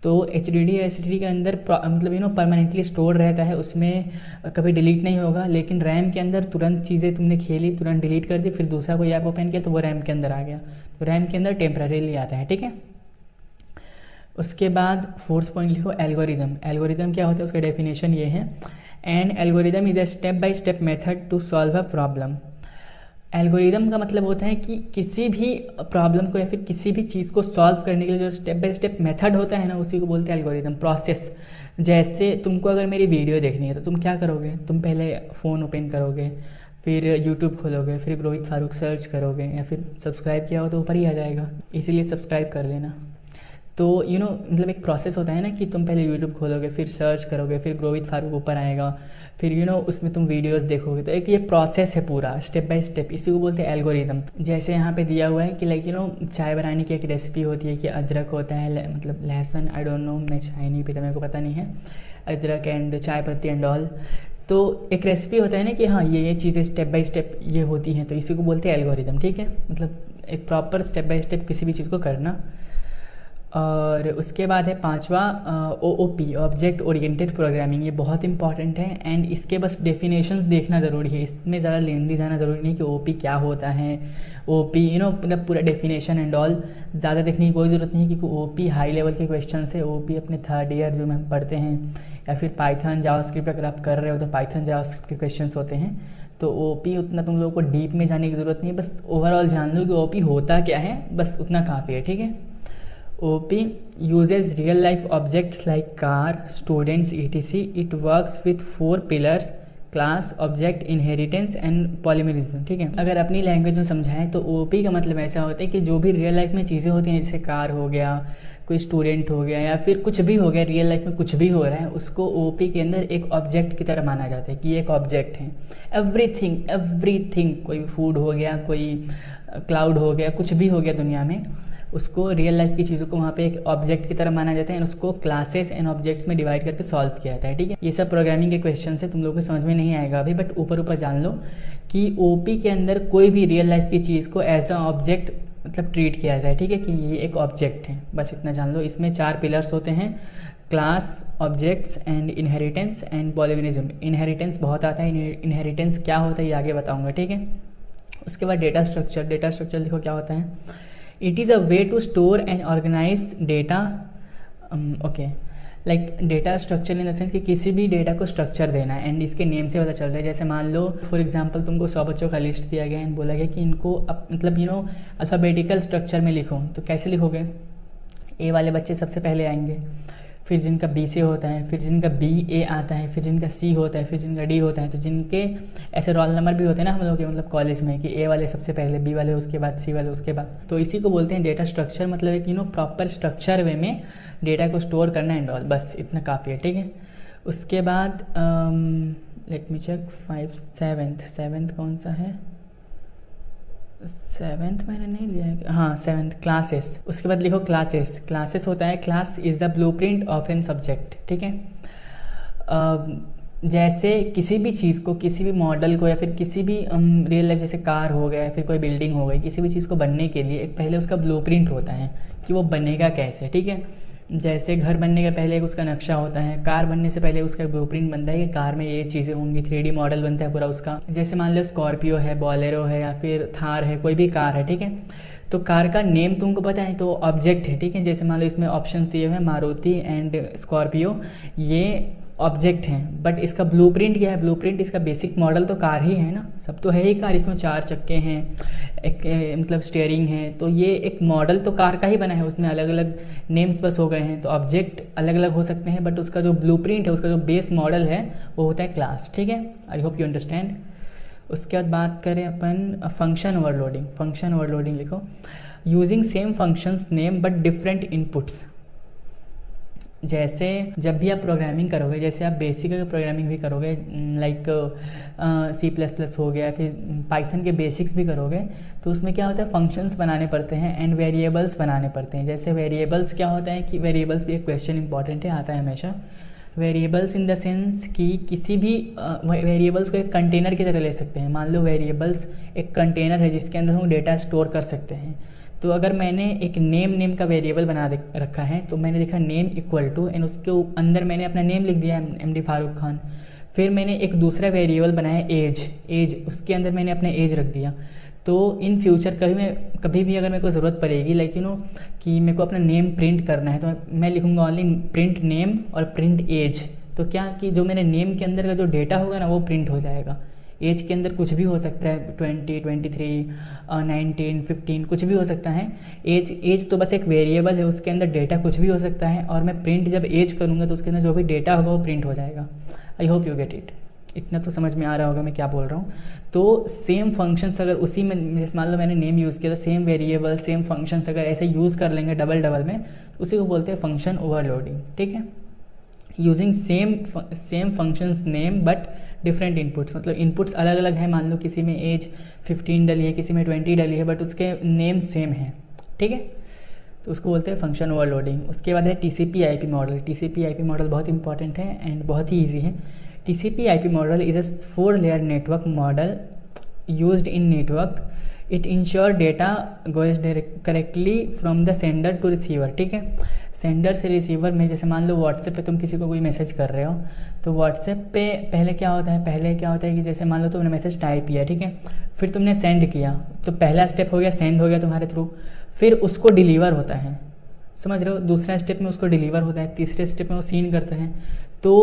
तो HDD या SSD के अंदर मतलब परमानेंटली स्टोर रहता है, उसमें कभी डिलीट नहीं होगा। लेकिन रैम के अंदर तुरंत चीज़ें तुमने खेली तुरंत डिलीट कर दी, फिर दूसरा कोई ऐप ओपन किया तो वो रैम के अंदर आ गया, तो रैम के अंदर टेम्परेरीली आता है, ठीक है। उसके बाद फोर्थ पॉइंट लिखो एल्गोरिदम। एल्गोरिदम क्या होता है उसका डेफिनेशन ये है, an algorithm is a step by step method to solve a problem. Algorithm का मतलब होता है कि किसी भी प्रॉब्लम को या फिर किसी भी चीज़ को सॉल्व करने के लिए जो स्टेप बाय स्टेप मेथड होता है ना उसी को बोलते हैं एल्गोरिदम, प्रोसेस। जैसे तुमको अगर मेरी वीडियो देखनी है तो तुम क्या करोगे, तुम पहले फ़ोन ओपन करोगे, फिर यूट्यूब खोलोगे, फिर रोहित फारूक सर्च करोगे, या फिर सब्सक्राइब किया हो तो ऊपर ही आ जाएगा, इसीलिए सब्सक्राइब कर लेना। तो मतलब एक प्रोसेस होता है ना कि तुम पहले यूट्यूब खोलोगे, फिर सर्च करोगे, फिर रोहित फारूक ऊपर आएगा, फिर उसमें तुम वीडियोस देखोगे। तो एक ये प्रोसेस है पूरा स्टेप बाय स्टेप, इसी को बोलते हैं एल्गोरिदम। जैसे यहाँ पे दिया हुआ है कि लाइक चाय बनाने की एक रेसिपी होती है कि अदरक होता है, मतलब लहसुन, आई डोंट नो, मैं चाय नहीं पीता, मेरे को पता नहीं है, अदरक एंड चाय पत्ती एंड ऑल। तो एक रेसिपी होता है ना कि हाँ ये चीज़ें स्टेप बाय स्टेप ये होती हैं, तो इसी को बोलते हैं एल्गोरिदम, ठीक है। मतलब एक प्रॉपर स्टेप बाय स्टेप किसी भी चीज़ को करना। और उसके बाद है पांचवा OOP, ऑब्जेक्ट ओरिएंटेड प्रोग्रामिंग। ये बहुत इंपॉर्टेंट है एंड इसके बस डेफिनेशंस देखना ज़रूरी है, इसमें ज़्यादा लेंदी जाना ज़रूरी नहीं कि OP क्या होता है, OP मतलब पूरा डेफिनेशन एंड ऑल ज़्यादा देखने की कोई ज़रूरत नहीं है, क्योंकि OP हाई लेवल के क्वेश्चन है। OP अपने थर्ड ईयर जो हम पढ़ते हैं, या फिर पाइथन जावास्क्रिप्ट अगर आप कर रहे हो तो पाइथन जावास्क्रिप्ट के क्वेश्चन होते हैं। तो OP उतना तुम लोगों को डीप में जाने की ज़रूरत नहीं है, बस ओवरऑल जान लो कि OP होता क्या है, बस उतना काफ़ी है, ठीक है। OP uses real life objects like car, students, etc. It works with 4 pillars: class, object, inheritance and polymorphism, ठीक है। अगर अपनी लैंग्वेज में समझाएं तो OP का मतलब ऐसा होता है कि जो भी रियल लाइफ में चीज़ें होती हैं, जैसे कार हो गया, कोई स्टूडेंट हो गया, या फिर कुछ भी हो गया, रियल लाइफ में कुछ भी हो रहा है, उसको OP के अंदर एक ऑब्जेक्ट की तरह माना जाता है कि ये एक ऑब्जेक्ट है। एवरीथिंग, कोई फूड हो गया, कोई क्लाउड हो गया, कुछ भी हो गया दुनिया में, उसको रियल लाइफ की चीज़ों को वहाँ पे एक ऑब्जेक्ट की तरह माना जाता है, उसको क्लासेस एंड ऑब्जेक्ट्स में डिवाइड करके सॉल्व किया जाता है, ठीक है। ये सब प्रोग्रामिंग के क्वेश्चन से तुम लोगों को समझ में नहीं आएगा अभी, बट ऊपर जान लो कि OP के अंदर कोई भी रियल लाइफ की चीज़ को एज अ ऑब्जेक्ट मतलब ट्रीट किया जाता है, ठीक है, कि ये एक ऑब्जेक्ट है, बस इतना जान लो। इसमें 4 पिलर्स होते हैं, class, objects and inheritance and polymorphism. Inheritance बहुत आता है, इनहेरिटेंस क्या होता है ये आगे बताऊँगा, ठीक है। उसके बाद डेटा स्ट्रक्चर देखो क्या होता है। It is a way to store and organize data, like data structure in the sense कि किसी भी डेटा को स्ट्रक्चर देना है, एंड इसके नेम से पता चल रहा है। जैसे मान लो फॉर एग्जांपल तुमको 100 बच्चों का लिस्ट दिया गया एंड बोला गया कि इनको मतलब अल्फ़ाबेटिकल स्ट्रक्चर में लिखो, तो कैसे लिखोगे? A वाले बच्चे सबसे पहले आएंगे, फिर जिनका B से होता है, फिर जिनका BA आता है, फिर जिनका C होता है, फिर जिनका D होता है। तो जिनके ऐसे रोल नंबर भी होते हैं ना हम लोग के मतलब कॉलेज में कि A वाले सबसे पहले, B वाले उसके बाद, C वाले उसके बाद। तो इसी को बोलते हैं डेटा स्ट्रक्चर, मतलब एक प्रॉपर स्ट्रक्चर वे में डेटा को स्टोर करना एंड ऑल, बस इतना काफ़ी है, ठीक है। उसके बाद लेट मी चेक, 7th कौन सा है? 7th मैंने नहीं लिया है, हाँ 7th क्लासेस। उसके बाद लिखो क्लासेस होता है, class is the blueprint of an subject, ठीक है। जैसे किसी भी चीज़ को, किसी भी मॉडल को, या फिर किसी भी रियल लाइफ जैसे कार हो गया, या फिर कोई बिल्डिंग हो गई, किसी भी चीज़ को बनने के लिए एक पहले उसका ब्लूप्रिंट होता है कि वो बनेगा कैसे, ठीक है। जैसे घर बनने के पहले एक उसका नक्शा होता है, कार बनने से पहले उसका ब्लूप्रिंट बनता है कि कार में ये चीज़ें होंगी, 3D मॉडल बनता है पूरा उसका। जैसे मान लो स्कॉर्पियो है, बोलेरो है या फिर थार है, कोई भी कार है, ठीक है। तो कार का नेम तुमको पता है तो ऑब्जेक्ट है, ठीक है। जैसे मान लो इसमें ऑप्शन दिए हुए हैं मारुति एंड स्कॉर्पियो, ये ऑब्जेक्ट हैं, बट इसका ब्लूप्रिंट क्या है? ब्लूप्रिंट इसका बेसिक मॉडल तो कार ही है ना, सब तो है ही कार, इसमें 4 चक्के हैं, एक मतलब स्टीयरिंग है, तो ये एक मॉडल तो कार का ही बना है, उसमें अलग अलग नेम्स बस हो गए हैं। तो ऑब्जेक्ट अलग अलग हो सकते हैं, बट उसका जो ब्लूप्रिंट है, उसका जो बेस मॉडल है वो होता है क्लास, ठीक है। I hope you understand. उसके बाद बात करें अपन फंक्शन ओवरलोडिंग। फंक्शन ओवरलोडिंग लिखो, using same functions name but different inputs. जैसे जब भी आप प्रोग्रामिंग करोगे, जैसे आप बेसिक प्रोग्रामिंग भी करोगे, लाइक C++ हो गया, फिर पाइथन के बेसिक्स भी करोगे, तो उसमें क्या होता है, फंक्शंस बनाने पड़ते हैं एंड वेरिएबल्स बनाने पड़ते हैं। जैसे वेरिएबल्स क्या होता है कि वेरिएबल्स भी एक क्वेश्चन इंपॉर्टेंट है, आता है हमेशा। वेरिएबल्स इन द सेंस कि किसी भी वेरिएबल्स को एक कंटेनर की तरह ले सकते हैं। मान लो वेरिएबल्स एक कंटेनर है जिसके अंदर हम डेटा स्टोर कर सकते हैं। तो अगर मैंने एक नेम का वेरिएबल बना रखा है, तो मैंने लिखा नेम इक्वल टू एंड उसके अंदर मैंने अपना नेम लिख दिया MD फारूक खान। फिर मैंने एक दूसरा वेरिएबल बनाया एज, उसके अंदर मैंने अपना एज रख दिया। तो इन फ्यूचर कभी भी अगर मेरे को ज़रूरत पड़ेगी, लाइक कि मेरे को अपना नेम प्रिंट करना है, तो मैं लिखूँगा ओनली प्रिंट नेम और प्रिंट एज। तो क्या कि जो मेरे नेम के अंदर का जो डेटा होगा ना वो प्रिंट हो जाएगा। एज के अंदर कुछ भी हो सकता है, 20, 23, 19, 15 कुछ भी हो सकता है। एज तो बस एक वेरिएबल है, उसके अंदर डेटा कुछ भी हो सकता है, और मैं प्रिंट जब एज करूँगा तो उसके अंदर जो भी डेटा होगा वो प्रिंट हो जाएगा। I hope you get it. इतना तो समझ में आ रहा होगा मैं क्या बोल रहा हूँ। तो सेम फंक्शंस अगर उसी में, जैसे मान लो मैंने नेम यूज़ किया, तो सेम वेरिएबल सेम फंक्शंस अगर ऐसे यूज़ कर लेंगे डबल में, उसी को बोलते हैं फंक्शन ओवरलोडिंग, ठीक है। Using same functions name but different inputs, मतलब इनपुट्स अलग अलग है। मान लो किसी में एज 15 डली है, किसी में 20 डली है, बट उसके नेम सेम है, ठीक है। तो उसको बोलते हैं फंक्शन ओवरलोडिंग। उसके बाद है TCP/IP मॉडल। TCP/IP मॉडल बहुत इंपॉर्टेंट है एंड बहुत ही ईजी है। TCP/IP model is a 4-layer network model used in network. It ensure data goes correctly from the sender to receiver, ठीक है। सेंडर से रिसीवर में, जैसे मान लो व्हाट्सएप पे तुम किसी को कोई मैसेज कर रहे हो, तो व्हाट्सएप पे पहले क्या होता है कि जैसे मान लो तुमने मैसेज टाइप किया, ठीक है, फिर तुमने सेंड किया, तो पहला स्टेप हो गया, सेंड हो गया तुम्हारे थ्रू, फिर उसको डिलीवर होता है, समझ रहे हो। दूसरा स्टेप में उसको डिलीवर होता है, तीसरे स्टेप में वो सीन करते हैं। तो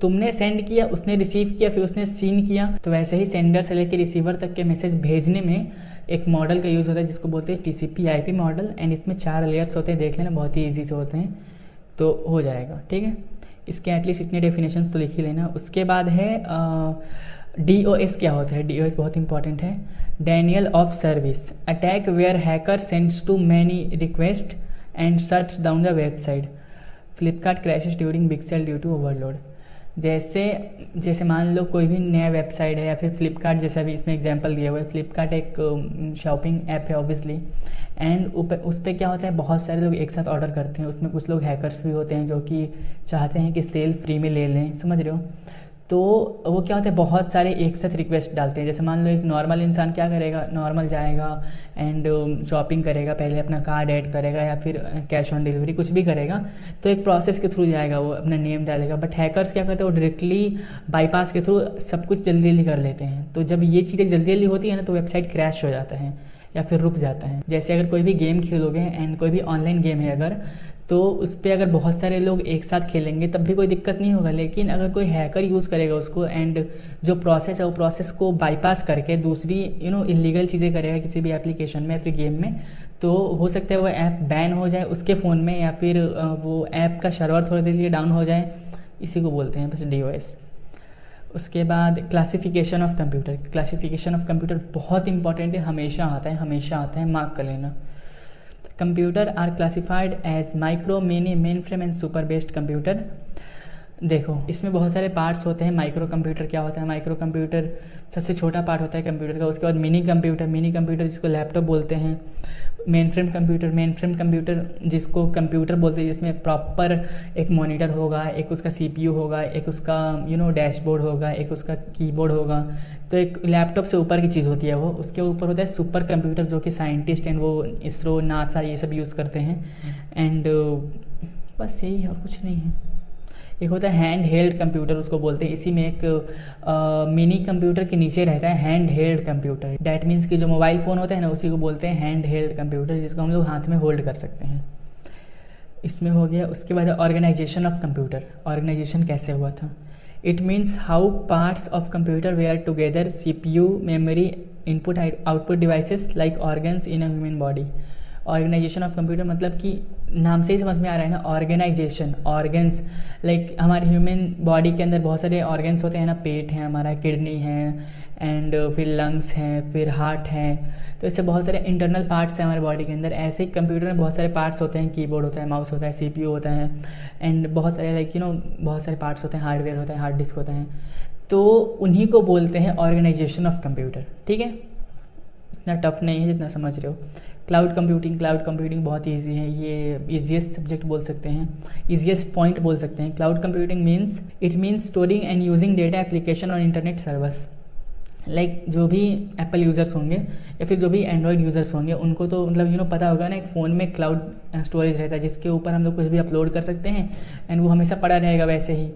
तुमने सेंड किया, उसने रिसीव किया, फिर उसने सीन किया। तो वैसे ही सेंडर से लेकर रिसीवर तक के मैसेज भेजने में एक मॉडल का यूज़ होता है जिसको बोलते हैं TCP/IP मॉडल। एंड इसमें 4 लेयर्स होते हैं, देख लेना, बहुत ही ईजी से होते हैं, तो हो जाएगा, ठीक है। इसके एटलीस्ट इतने डेफिनेशंस तो लिख ही लेना। उसके बाद है DOS। क्या होता है DOS? बहुत इंपॉर्टेंट है। Denial of Service, attack where hacker sends too many request and shuts down the website. Flipkart crashes during big sale due to overload. जैसे मान लो कोई भी नया वेबसाइट है, या फिर फ्लिपकार्ट, जैसा भी इसमें एग्जांपल दिया हुआ है, फ्लिपकार्ट एक शॉपिंग ऐप है ऑब्वियसली, एंड उस पर क्या होता है, बहुत सारे लोग एक साथ ऑर्डर करते हैं। उसमें कुछ लोग हैकर्स भी होते हैं जो कि चाहते हैं कि सेल फ्री में ले लें, समझ रहे हो। तो वो क्या होता है, बहुत सारे एक साथ रिक्वेस्ट डालते हैं। जैसे मान लो एक नॉर्मल इंसान क्या करेगा, नॉर्मल जाएगा एंड शॉपिंग करेगा, पहले अपना कार्ड ऐड करेगा या फिर कैश ऑन डिलीवरी कुछ भी करेगा, तो एक प्रोसेस के थ्रू जाएगा, वो अपना नेम डालेगा। बट हैकर्स क्या करते हैं, वो डायरेक्टली बाईपास के थ्रू सब कुछ जल्दी जल्दी कर लेते हैं। तो जब ये चीज़ें जल्दी जल्दी होती है ना, तो वेबसाइट क्रैश हो जाता है या फिर रुक जाता है। जैसे अगर कोई भी गेम खेलोगे एंड कोई भी ऑनलाइन गेम है अगर, तो उस पर अगर बहुत सारे लोग एक साथ खेलेंगे तब भी कोई दिक्कत नहीं होगा। लेकिन अगर कोई हैकर यूज़ करेगा उसको एंड जो प्रोसेस है वो प्रोसेस को बाईपास करके दूसरी इलीगल चीज़ें करेगा किसी भी एप्लीकेशन में या फिर गेम में, तो हो सकता है वो ऐप बैन हो जाए उसके फ़ोन में, या फिर वो ऐप का सर्वर थोड़ी देर लिए डाउन हो जाए। इसी को बोलते हैं बस DOS। उसके बाद classification of computer. Classification of computer बहुत इंपॉर्टेंट है, हमेशा आता है, मार्क कर लेना। Computer are classified as micro, mini, mainframe and super based computer. देखो इसमें बहुत सारे पार्ट्स होते हैं। माइक्रो कंप्यूटर क्या होता है, माइक्रो कंप्यूटर सबसे छोटा पार्ट होता है कंप्यूटर का। उसके बाद मिनी कंप्यूटर जिसको लैपटॉप बोलते हैं। मेन फ्रेम कंप्यूटर जिसको कंप्यूटर बोलते हैं, जिसमें प्रॉपर एक मॉनिटर होगा, एक उसका CPU होगा, एक उसका डैशबोर्ड होगा, एक उसका कीबोर्ड होगा। तो एक लैपटॉप से ऊपर की चीज़ होती है वो। उसके ऊपर होता है सुपर कंप्यूटर, जो कि साइंटिस्ट एंड वो इसरो, नासा ये सब यूज़ करते हैं। एंड बस यही है और कुछ नहीं है। एक होता है हैंड हेल्ड कंप्यूटर, उसको बोलते हैं, इसी में एक मिनी कंप्यूटर के नीचे रहता है hand held computer. That means कि जो मोबाइल फ़ोन होता है ना, उसी को बोलते हैं हैंड हेल्ड कंप्यूटर, जिसको हम लोग हाथ में होल्ड कर सकते हैं। इसमें हो गया। उसके बाद ऑर्गेनाइजेशन ऑफ कंप्यूटर। ऑर्गेनाइजेशन कैसे हुआ था? It means how parts of computer were together, CPU, memory, input output devices like organs in a human body. Organization of computer मतलब कि नाम से ही समझ में आ रहा है ना, ऑर्गेनाइजेशन, ऑर्गन्स, लाइक हमारे ह्यूमन बॉडी के अंदर बहुत सारे ऑर्गन्स होते हैं ना, पेट है हमारा, किडनी है, एंड फिर लंग्स हैं, फिर हार्ट है, तो इससे बहुत सारे इंटरनल पार्ट्स हैं हमारे बॉडी के अंदर। ऐसे ही कंप्यूटर में बहुत सारे पार्ट्स होते हैं, कीबोर्ड होता है, माउस होता है, CPU होता है, एंड बहुत सारे लाइक बहुत सारे पार्ट्स होते हैं, हार्डवेयर होता है, हार्ड डिस्क होता है, तो उन्हीं को बोलते हैं ऑर्गेनाइजेशन ऑफ कंप्यूटर। ठीक है, इतना टफ नहीं है जितना समझ रहे हो। क्लाउड कंप्यूटिंग बहुत इजी है, ये इजीएस्ट सब्जेक्ट बोल सकते हैं, इजीएस्ट पॉइंट बोल सकते हैं। Cloud computing means storing and using data application on internet servers. Like जो भी एप्पल यूज़र्स होंगे या फिर जो भी एंड्रॉयड यूज़र्स होंगे, उनको तो मतलब पता होगा ना, एक फ़ोन में क्लाउड स्टोरेज रहता है जिसके ऊपर हम लोग कुछ भी अपलोड कर सकते हैं, एंड वो हमेशा पड़ा रहेगा वैसे ही।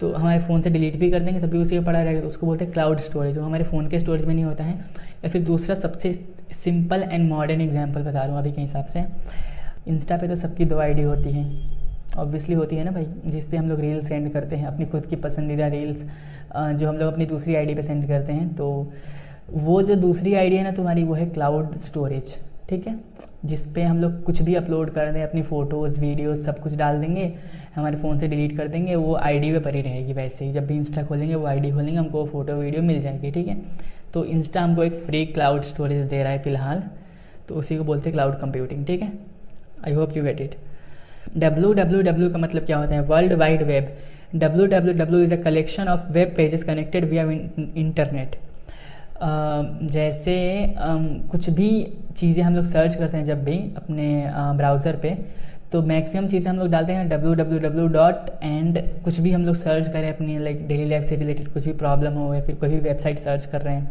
तो हमारे फ़ोन से डिलीट भी कर देंगे तब भी उसी पे पड़ा रहेगा, तो उसको बोलते हैं क्लाउड स्टोरेज, जो हमारे फ़ोन के स्टोरेज में नहीं होता है। या फिर दूसरा सबसे सिंपल एंड मॉडर्न एग्जांपल बता रहा हूँ अभी के हिसाब से। इंस्टा पे तो सबकी 2 ID होती हैं, ऑब्वियसली होती है ना भाई, जिस पे हम लोग रील सेंड करते हैं, अपनी खुद की पसंदीदा रील्स जो हम लोग अपनी दूसरी ID पे सेंड करते हैं। तो वो जो दूसरी ID है ना तुम्हारी, वो है क्लाउड स्टोरेज। ठीक है, जिस पे हम लोग कुछ भी अपलोड कर दें, अपनी फ़ोटोज़, वीडियोज़ सब कुछ डाल देंगे, हमारे फ़ोन से डिलीट कर देंगे, वो ID पे पड़ी रहेगी वैसे ही। जब भी इंस्टा खोलेंगे वो ID खोलेंगे, हमको फ़ोटो वीडियो मिल जाएगी। ठीक है, तो इंस्टा हमको एक फ्री क्लाउड स्टोरेज दे रहा है फ़िलहाल, तो उसी को बोलते हैं क्लाउड कंप्यूटिंग। ठीक है, I hope you get it. www का मतलब क्या होता है? World wide web. www is a collection of web pages connected विया इंटरनेट। जैसे कुछ भी चीज़ें हम लोग सर्च करते हैं जब भी अपने ब्राउज़र पे, तो मैक्सिमम चीज़ें हम लोग डालते हैं ना www डॉट, एंड कुछ भी हम लोग सर्च करें अपनी लाइक डेली लाइफ से रिलेटेड कुछ भी प्रॉब्लम हो या फिर कोई भी वेबसाइट सर्च कर रहे हैं,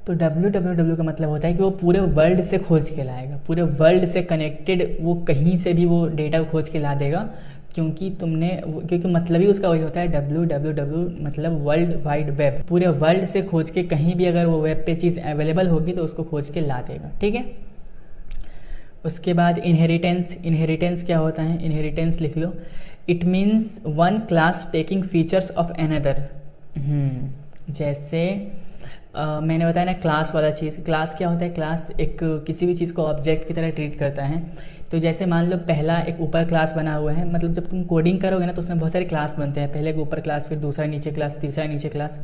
तो www का मतलब होता है कि वो पूरे वर्ल्ड से खोज के लाएगा, पूरे वर्ल्ड से कनेक्टेड, वो कहीं से भी वो डेटा को खोज के ला देगा, क्योंकि मतलब ही उसका वही होता है www मतलब वर्ल्ड वाइड वेब। पूरे वर्ल्ड से खोज के कहीं भी अगर वो वेब पे चीज़ अवेलेबल होगी तो उसको खोज के ला देगा। ठीक है, उसके बाद इनहेरिटेंस क्या होता है? इनहेरिटेंस लिख लो। It means one class taking features of another. जैसे मैंने बताया ना क्लास वाला चीज़। क्लास क्या होता है? क्लास एक किसी भी चीज़ को ऑब्जेक्ट की तरह ट्रीट करता है। तो जैसे मान लो पहला एक ऊपर क्लास बना हुआ है, मतलब जब तुम कोडिंग करोगे ना तो उसमें बहुत सारे क्लास बनते हैं, पहले एक ऊपर क्लास, फिर दूसरा नीचे क्लास, तीसरा नीचे क्लास।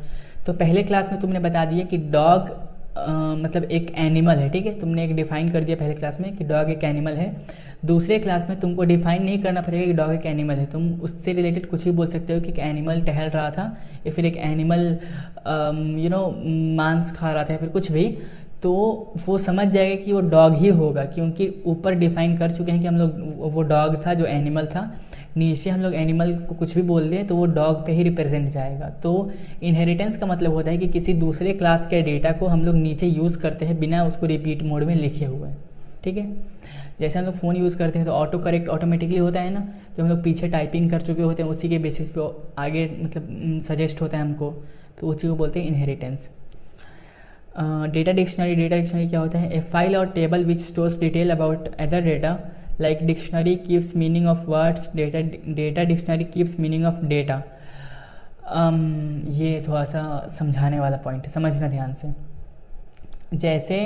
तो पहले क्लास में तुमने बता दिया कि डॉग मतलब एक एनिमल है। ठीक है, तुमने एक डिफाइन कर दिया पहले क्लास में कि डॉग एक एनिमल है। दूसरे क्लास में तुमको डिफाइन नहीं करना पड़ेगा कि डॉग एक एनिमल है, तुम उससे रिलेटेड कुछ भी बोल सकते हो कि एक एनिमल टहल रहा था या फिर एक एनिमल मांस खा रहा था या फिर कुछ भी, तो वो समझ जाएगा कि वो डॉग ही होगा, क्योंकि ऊपर डिफाइन कर चुके हैं कि हम लोग वो डॉग था जो एनिमल था, नीचे हम लोग एनिमल को कुछ भी बोल दें तो वो डॉग पे ही रिप्रेजेंट जाएगा। तो इनहेरिटेंस का मतलब होता है कि किसी दूसरे क्लास के डेटा को हम लोग नीचे यूज़ करते हैं बिना उसको रिपीट मोड में लिखे हुए। ठीक है, जैसे हम लोग फ़ोन यूज़ करते हैं तो ऑटो करेक्ट ऑटोमेटिकली होता है ना, जो हम लोग पीछे टाइपिंग कर चुके होते हैं उसी के बेसिस पे आगे मतलब सजेस्ट होता है हमको, तो उसी को बोलते हैं इनहेरिटेंस। डेटा डिक्शनरी क्या होता है? ए फाइल और table which stores detail about other data, like dictionary keeps meaning of words, data dictionary keeps meaning of data. ये थोड़ा सा समझाने वाला पॉइंट है, समझना ध्यान से। जैसे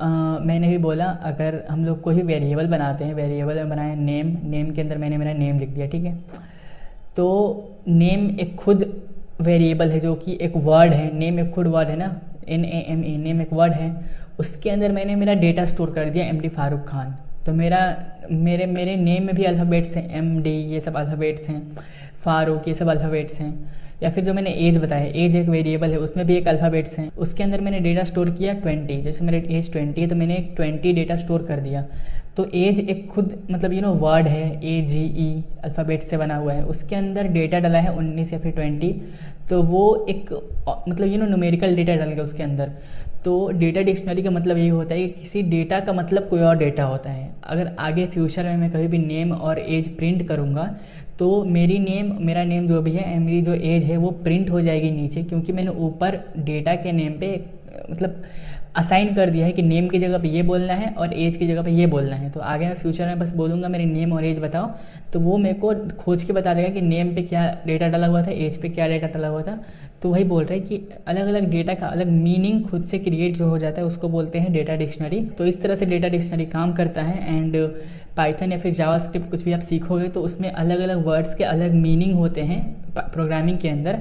मैंने भी बोला, अगर हम लोग कोई वेरिएबल बनाते हैं, वेरिएबल में बनाया नेम के अंदर मैंने मेरा नेम लिख दिया। ठीक है, तो नेम एक खुद वेरिएबल है जो कि एक वर्ड है, नेम एक खुद वर्ड है ना, NAME, नेम एक वर्ड है, उसके अंदर मैंने मेरा डेटा स्टोर कर दिया MD फारूक खान। तो मेरे नेम में भी अल्फ़ाबेट्स हैं, MD ये सब अल्फ़ाबेट्स हैं, फारूक ये सब अल्फ़ाबेट्स हैं। या फिर जो मैंने एज बताया, एज एक वेरिएबल है, उसमें भी एक अल्फ़ाबेट्स हैं, उसके अंदर मैंने डेटा स्टोर किया 20। जैसे मेरा एज 20 है तो मैंने एक 20 डेटा स्टोर कर दिया। तो एज एक खुद मतलब वर्ड है, AGE अल्फ़ाबेट से बना हुआ है, उसके अंदर डेटा डाला है 19 या फिर 20, तो वो एक मतलब न्यूमेरिकल डेटा डल गया उसके अंदर। तो डेटा डिक्शनरी का मतलब ये होता है कि किसी डेटा का मतलब कोई और डेटा होता है। अगर आगे फ्यूचर में मैं कभी भी नेम और एज प्रिंट करूँगा तो मेरा नेम जो भी है, मेरी जो एज है वो प्रिंट हो जाएगी नीचे, क्योंकि मैंने ऊपर डेटा के नेम पे मतलब असाइन कर दिया है कि नेम की जगह पे ये बोलना है और एज की जगह पे ये बोलना है। तो आगे मैं फ्यूचर में बस बोलूँगा मेरी नेम और एज बताओ, तो वो मेरे को खोज के बता देगा कि नेम पे क्या डेटा डाला हुआ था, एज पे क्या डेटा डाला हुआ था। तो वही बोल रहे हैं कि अलग अलग डेटा का अलग मीनिंग खुद से क्रिएट जो हो जाता है उसको बोलते हैं डेटा डिक्शनरी। तो इस तरह से डेटा डिक्शनरी काम करता है। एंड पाइथन या फिर जावास्क्रिप्ट कुछ भी आप सीखोगे तो उसमें अलग अलग वर्ड्स के अलग मीनिंग होते हैं प्रोग्रामिंग के अंदर,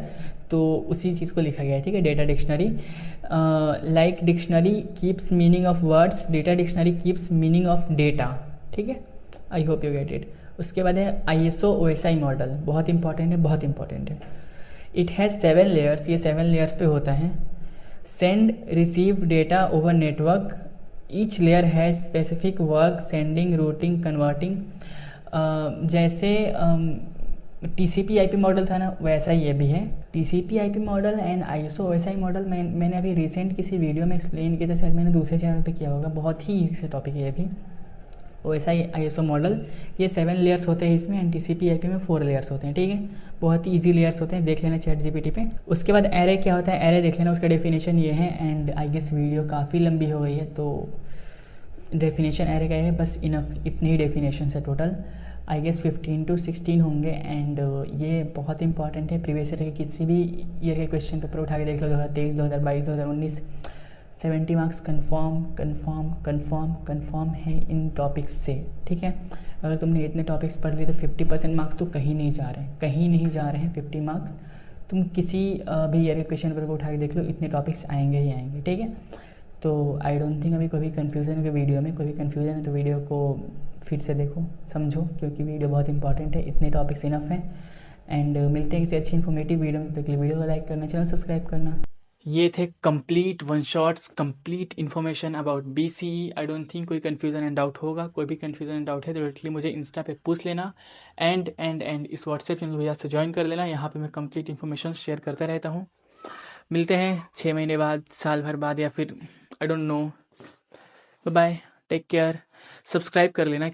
तो उसी चीज़ को लिखा गया है, ठीक है। Data dictionary like dictionary keeps meaning of words, data dictionary keeps meaning of data, ठीक है। I hope you get it. उसके बाद है ISO OSI मॉडल, बहुत इंपॉर्टेंट है, बहुत इंपॉर्टेंट है। इट हैज़ 7 लेयर्स, ये 7 लेयर्स पे होता है। Send receive data over network, each layer has specific work, sending, routing, converting. जैसे TCP IP मॉडल था ना, वैसा ये भी है। TCP IP model and ISO OSI model मैंने अभी रिसेंट किसी वीडियो में एक्सप्लेन किया था, शायद मैंने दूसरे चैनल पे किया होगा। बहुत ही ईजी से टॉपिक है ये भी। OSI ISO मॉडल, ये 7 लेयर्स होते हैं इसमें, एंड TCP IP में 4 लेयर्स होते हैं, ठीक है। बहुत ही ईजी लेयर्स होते हैं, देख लेना ChatGPT पे। उसके बाद एरे क्या होता है, एरे देख लेना, उसका डेफिनेशन ये है। एंड आई गेस वीडियो काफ़ी लंबी हो गई है, तो डेफिनेशन एरे का है, बस इनफ, इतने ही डेफिनेशन है टोटल। आई गेस 15 to 16 होंगे। एंड ये बहुत इंपॉर्टेंट है, प्रीवियस ईयर के किसी भी ईयर के क्वेश्चन पेपर उठा के देख लो, 2023, 2022, 2019, 70 मार्क्स कन्फर्म है इन टॉपिक्स से, ठीक है। अगर तुमने इतने टॉपिक्स पढ़ लिए तो 50% मार्क्स तो कहीं नहीं जा रहे हैं 50 मार्क्स। तुम किसी भी ईयर के क्वेश्चन पेपर को उठा के देख लो, इतने टॉपिक्स आएंगे ही आएंगे, ठीक है। तो आई डोंट थिंक अभी कोई भी कन्फ्यूज़न है वीडियो में, कोई भी कन्फ्यूज़न है तो वीडियो को फिर से देखो, समझो, क्योंकि वीडियो बहुत इंपॉर्टेंट है, इतने टॉपिक्स इनफ हैं। एंड मिलते हैं किसी अच्छी इन्फॉर्मेटिव वीडियो में, तो वीडियो को लाइक करना, चैनल सब्सक्राइब करना। ये थे complete one shots, complete information about BCE। I don't think कोई कन्फ्यूज़न एंड डाउट होगा। कोई भी कन्फ्यूज़न एंड डाउट है तो डायरेक्टली मुझे इंस्टा पे पूछ लेना। एंड इस व्हाट्सएप चैनल को यहाँ से ज्वाइन कर लेना, यहाँ पे मैं कंप्लीट इन्फॉर्मेशन शेयर करता रहता हूँ। मिलते हैं 6 महीने बाद, साल भर बाद, या फिर I don't know. Bye, take care. Subscribe कर लेना।